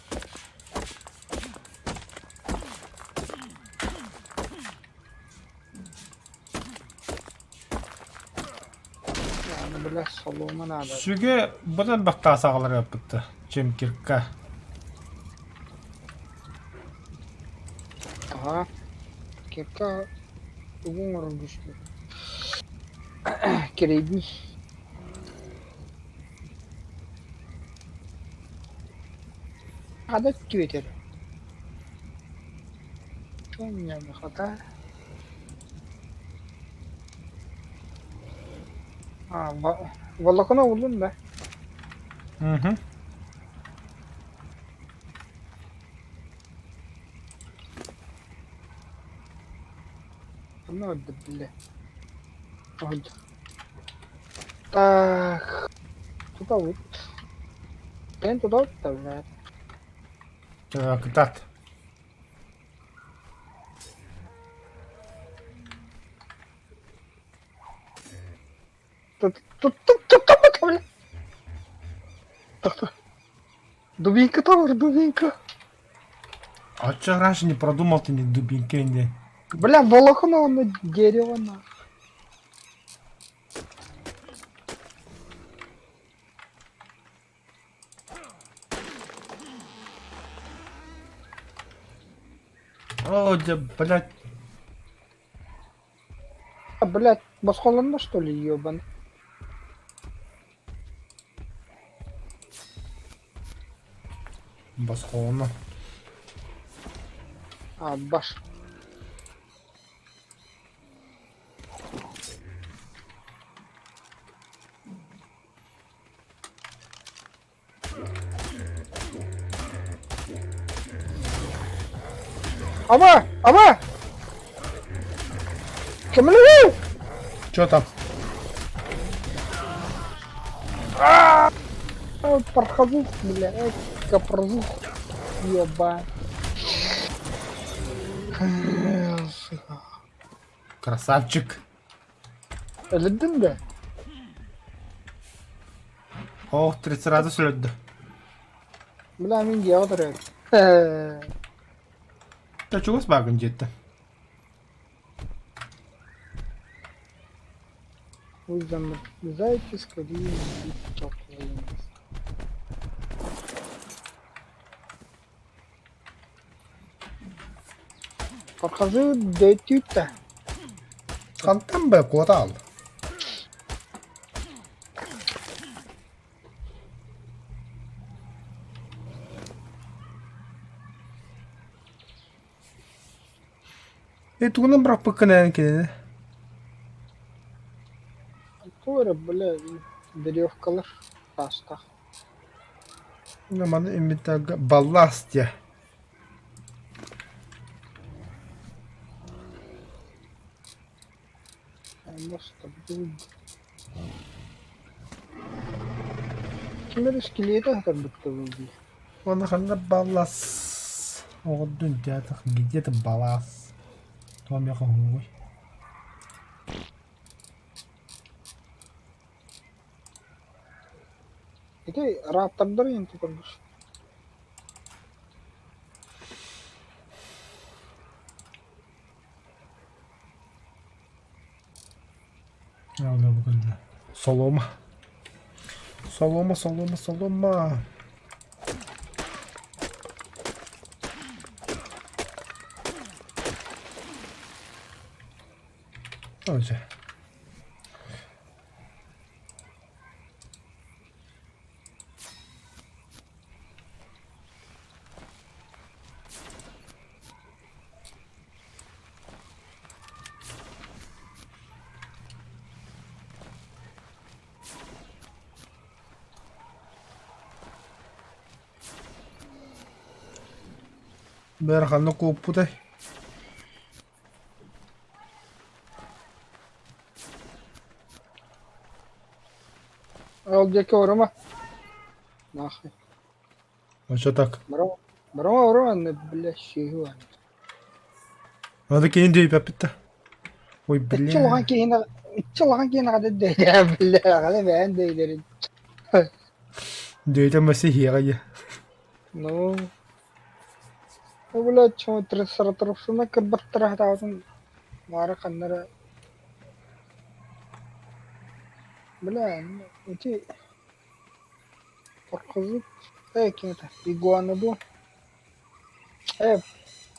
Yani böyle saloma nerede? Süge bu da bak daha sağlar yapıttı. Cemkirka. Aha. Kirka. Bugün var düştü. Kireydi. Adet Twitter. Kenya mı kadar? А, волокно улун да? Угу. Ну, да, бля. Вот. Так, туда вот. Туда вот, бля. Так, дат. Тут, бля. Так. Дубинка там, дубинка. А чё раньше не продумал ты ни дубинки, ни... Бля, волокно на дерево на. О, да, блядь. А, блядь, басхолонда что ли, ёбан? Басхолна. А, баш. Ама! Кемлю! Чё там? Пархазух, бля, капрозух, ёба. Красавчик. Эледин да? О, 30 раза söyledi. Бля, мен де отыр Да чего с багом где-то? Вы замерзаете, скорее не теплые. Пархазы дөйтүтті. Скантан be koda al. Itu kan berapa kenaan kini? Тоже, бля, веревкалар таста. Namanya imitaga ballast ya. Просто Kimler скелета как будто выглядит. Ona kan ballast. O dün jatuh где-то ballast. Tuam ya kong. Это раптордар юм тукарбыш. Ya udah bukan. Soloma. Soloma. Öyle. Berhanno koppu deh. Al орама. Нахуй. А что так? Браво, не бля, щегуан. Надо кинь дей папита. Ой, бля. Чолған кейін қады дейдер, бля, қады бән дейдер. Дейта масихия я. Ну, бля, чоң саратырыпсына кірбіттір атауын бары қандары. Бля, өте қорқызып, кенеті, игуаны бұл.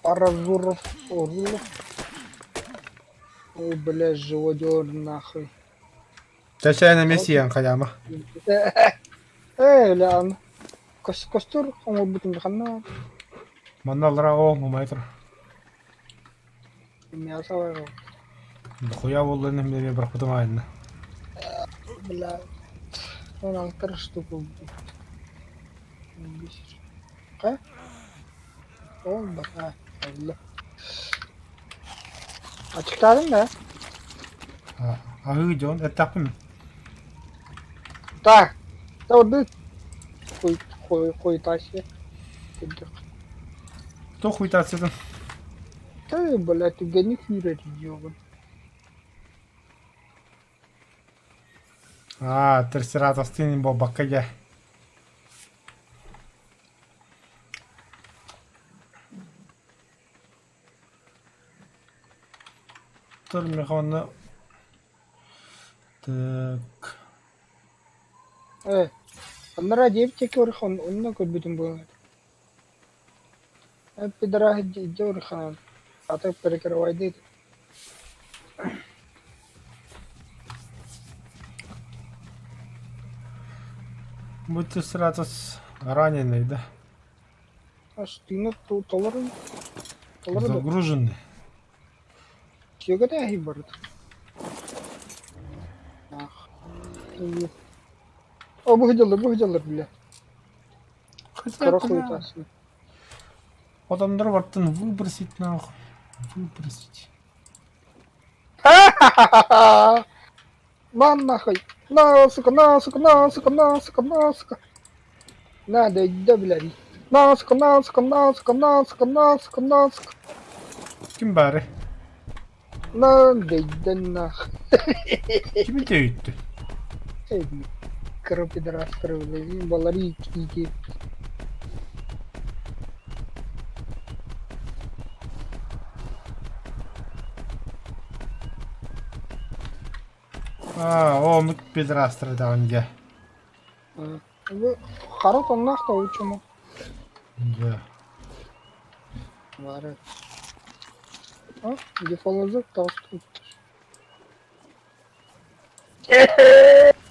Паразуров, Орулов. Ой, бля, живодер нахуй. Чачай на мессиян каяма. Бля, костюр, он бутын қанна. Манналара о, мумайтр. Мясо var o. Дохуя болланы мне бір құтым айынна. Бля. Он алтар штуку будет. Ка? О, бата. Allah. Açıkladın da. Ahı gidiyorsun. Et yapayım mı? Так. Да вот ты. Хуй таси. Кто хуй отсюда? Да, блядь, ты гони хера ёбан. Трисератос тинин бо баккаге. Dur mikrofonu. Так. Onlara девчонки орхон, онна көрбүтүм бу. Пидора жорхан. Ата перекрывайды. Bu Трисератос раненый, да? Аш тина толарын. Толарын Загруженный. чего да хибард. Ах. О, выходил, бля. Кара хуй таси. Адамдар бартын выбросить нахуй. Выбросить. На нахуй. На, сука. На, да, блядь. На, сука. Kim bari? На, да нахуй. Kimi dövüttü? Кара пидорастары, блядь, балари кики. O pederastır da önce. Харат он нахуй учему. Да. Вара. Где полозок толстый.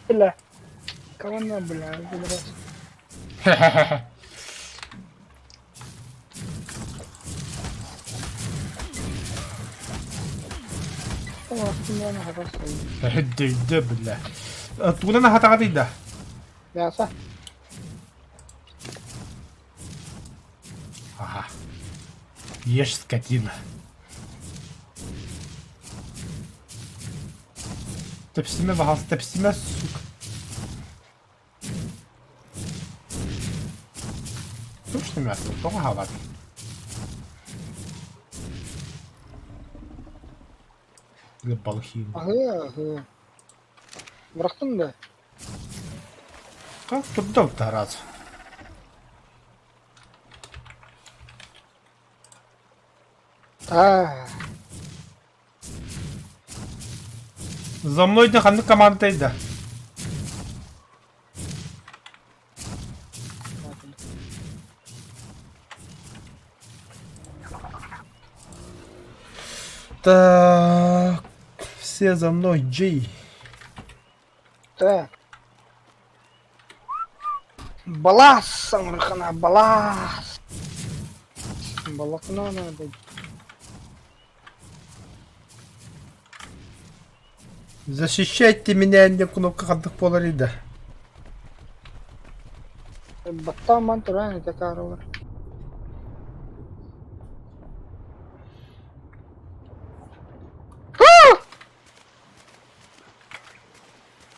Бля. Кого на, бля, пидорас. Değdi bile. Tuğla ne hata değil de. Яса. Ага. Ешь, скотина. Tepsime bak, tepsime suk. Точно мясо, только хавать. Для балхин. Ага. Бырактың да. Как тут дом тараз? За мной не ханны командайда. Так, все за мной, Джей. Так. Балас, самархана, балас. Балакна надо. Защищайте меня, не кнопка хандых поларида. Батта мантура не такая рова.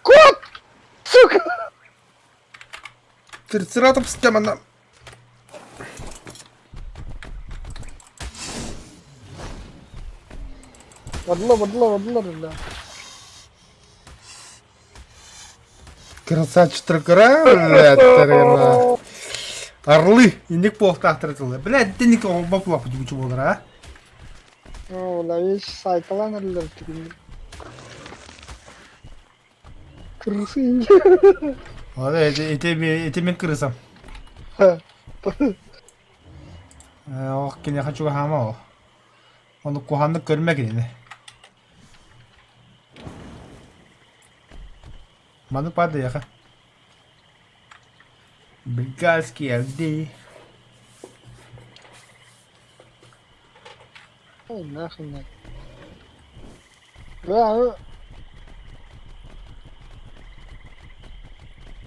Кот! Сука! Трицератопс темана. Водло, да. Красавчик тракара. Орлы. И не плохо так тратил. Блядь, ты никого баблапу не учу было, а? О, ловишь сайклан или крысы. Вот это мен крысам. Ох, я хочу хама. Он куханны көрмек ине. Маны пады яха. Бегаски алди. Ой, нахрен. Да.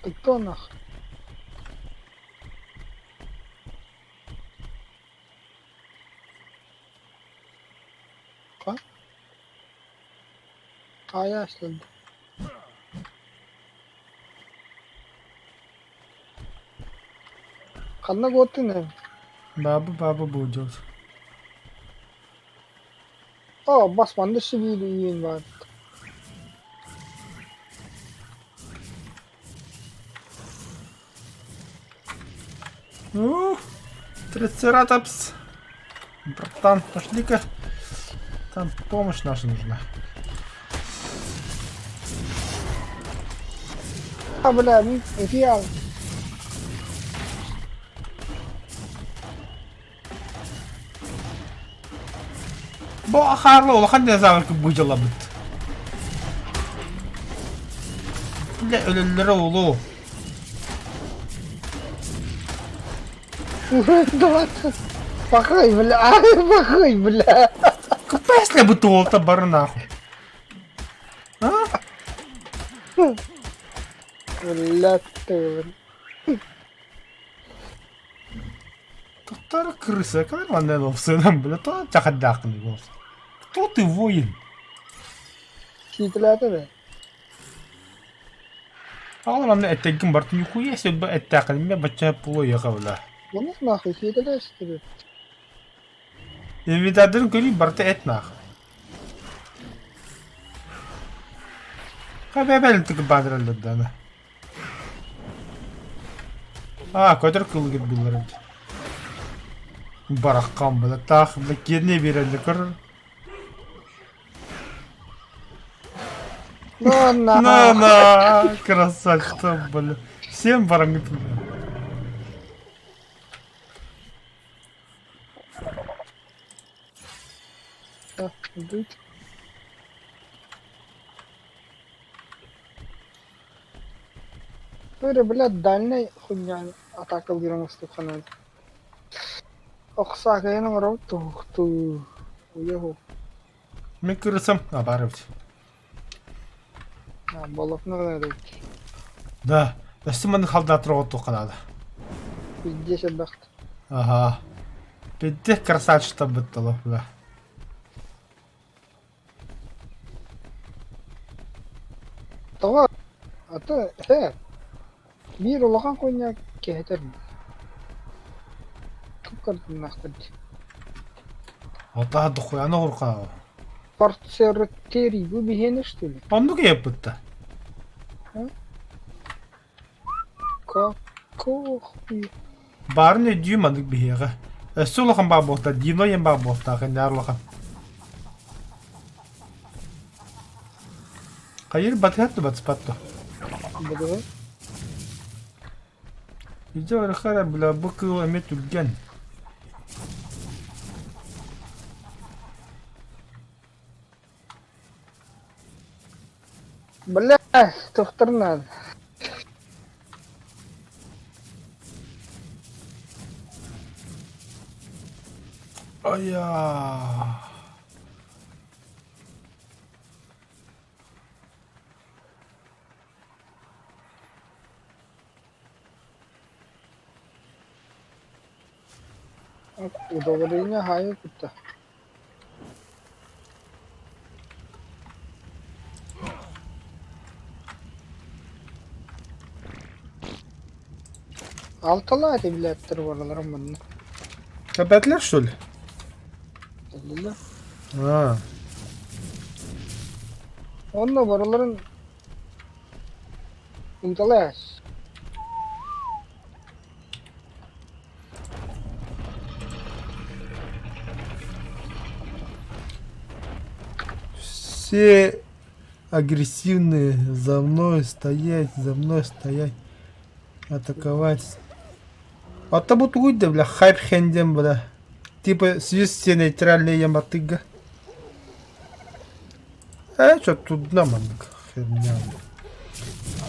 Кто нах? Ка? А я что? Kanna gotti ne? Баба будет. Oh, bas bende sivil üyün var. Трицератопс. Братан, пошли-ка. Там помощь наша нужна. Ha bile fiyal. Bu akarlı ol. Hadi zaman ki bu cala bit. Ne ölülere oğlu. Давай. Bakay bile. Ay bakay bile. Капец ли бы ты волта бар нахуй? А? Bile tövbe. Татар крыса, когда man не ловсынам, бля, то чахадак не голос. Кто ты воин? Kitler de. Ağlam amne ettegin bartın yukuya sebbe ettakil me bacca pulo yakavla. Bunu nakı kitler istiyor. Evitadın köli bartı etnak. Kabe ben tıkı bandırıldı dana. Kadar kıl git bunların. Barakkan bile tak bile kendine bir elde kırır. На, красавчик, блин. Всем параметры. Ha, duydum. Böyle bile daline хуйня атака girmesi kanal. Окса кайның рау тухту. Уехал. Мен кырысам, барывать. Балыкны гына да. Да, өстімін халда тұрғы тоқанады. Пиздец отдохт. Ага. Бедде красавчик быттылы, бля. Тава. Ата, Bir olakan konya keheter. Кукардын нахтырды. Отаға дұқуяны құрқа. Парцеротери, вы бегены что ли? Онды кеп бітті. Какого хуя? Барын өдейім андық бейеға. Өсі олықын баг болта, дино ен баг болта, қайнар олықын. Қайыр батыятты батыспатты. Бұдығы? Иде орықара біла бұқы өмет үлген. Бля, тоқтыр надо. Ая. Удовлетворение хай кутта. Алтала эти билеттер вараларым bunun. Köpekler что ли? Elliler. Ha. Onunla varaların Untalayas. Все агрессивные, за мной стоять, атаковать. А то будут уйти, бля, хайп хендем, бля. Типа, связь все нейтральные яматыга. Что тут наманка херня.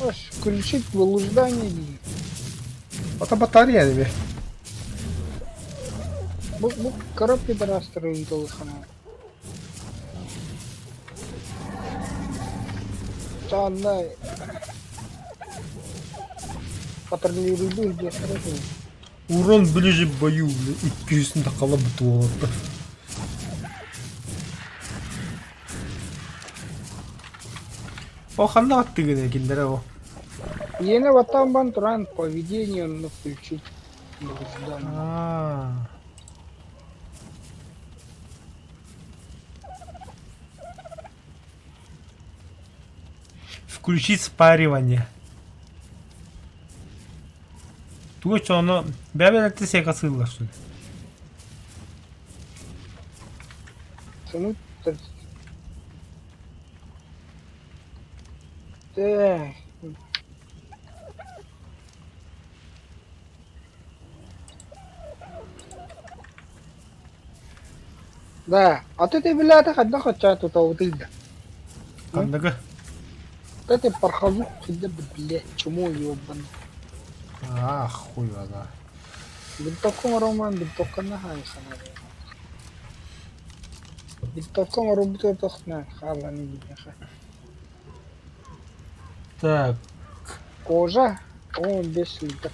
Аж включить блуждание. Это батарея, бля. Bu karab bir araştırıyor dolu sana. Canlı. Hatırlayabiliyor diye sarılıyor. Урон ближе к бою, бля. 200'ün takala butu oldu. О, хана attı киндере о. Yine vatan banturan поведение включить. А. Включить спаривание. Точно, оно... Бәбе ты себе косылла, что ли? Сануть. Так. Да, а ты блядь, когда хотят тут аутыльда. Кандага. Это пархазук, блядь, чему ёбан. А, хуй вода. Бинтовком роман, бинтовка нагай сама. Бинтовком работает охна, хала не бедняха. Так. Кожа, он без литок.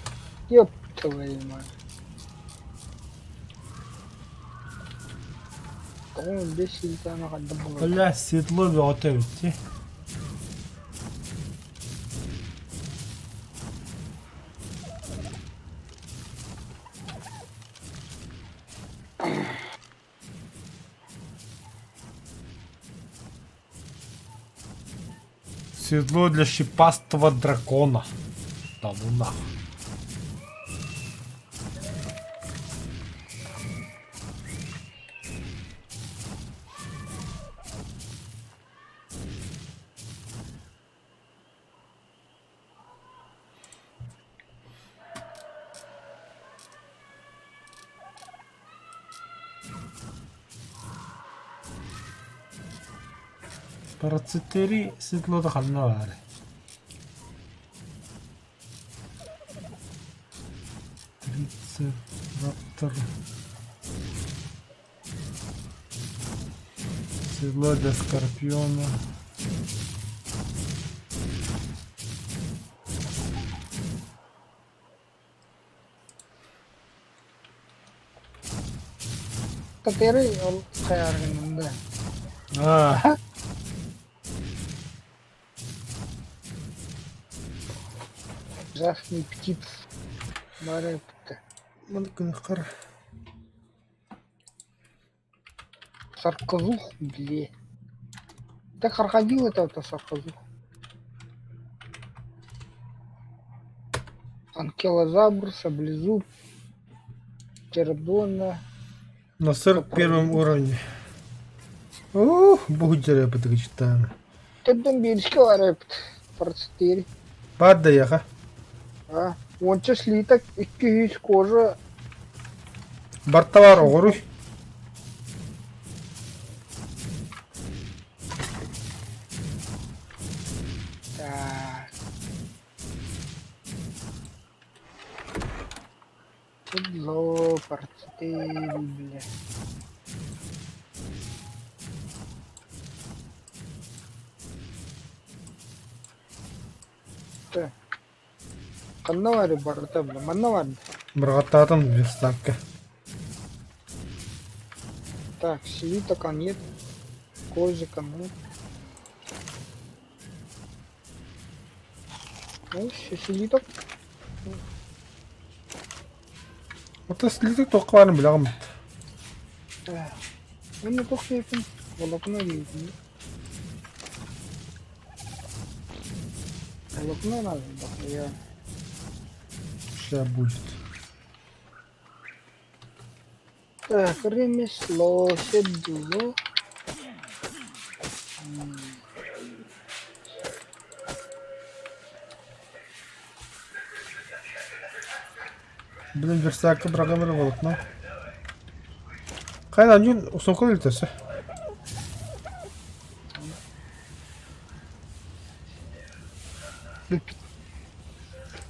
Ёб твою мать. Он без литок, она хоть добавила. Бля, светло готовить. Седло для шипастого дракона. Да ну нахуй. Парацетери седлода ханнаваре. Трицераптор. Седло для скорпиона. Татары, он хаярган, да. А, Жахни птиц. Марепта. мынкыныкыр. Сарказух, блядь. Да крокодил это сарказух. Анкилозавр, саблезуб, птеродона. На 41 уровне. Ух, бухгалтера читаем. Ты бомбильский варепт. Парцетери. Падда яха. А, он че слиток, икки кожа. Бартавар оғыруй. Так. Седло, парцетери, блядь. Так. Каннавари барта, бля, маннавари. Брататан верстакка. Так, слитока нет. Кожика нет. Ну, все слиток. Вот слиток только варим білағым. Ну, только этим волокно видно. Волокно надо, да, я... Сейчас будет. Так, ремесло, седло. Блин, верстакка бұрағамыр волокно. Қайдан жөн ұсынқы өлтесі?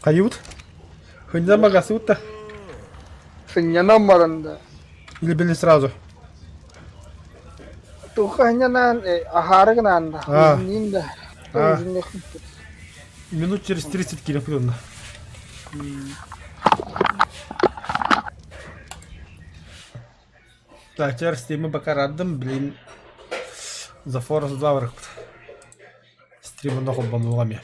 Қайыут? Хындан магасы утта? Сыньяна маранда. Или били сразу? Туханяна, ахарагнанда. А. Нинда. А. Минут через 30 километров. Так, теперь стримы бакарадым, блин. За Forest 2 вырықты. Стримы ноху бануғаме.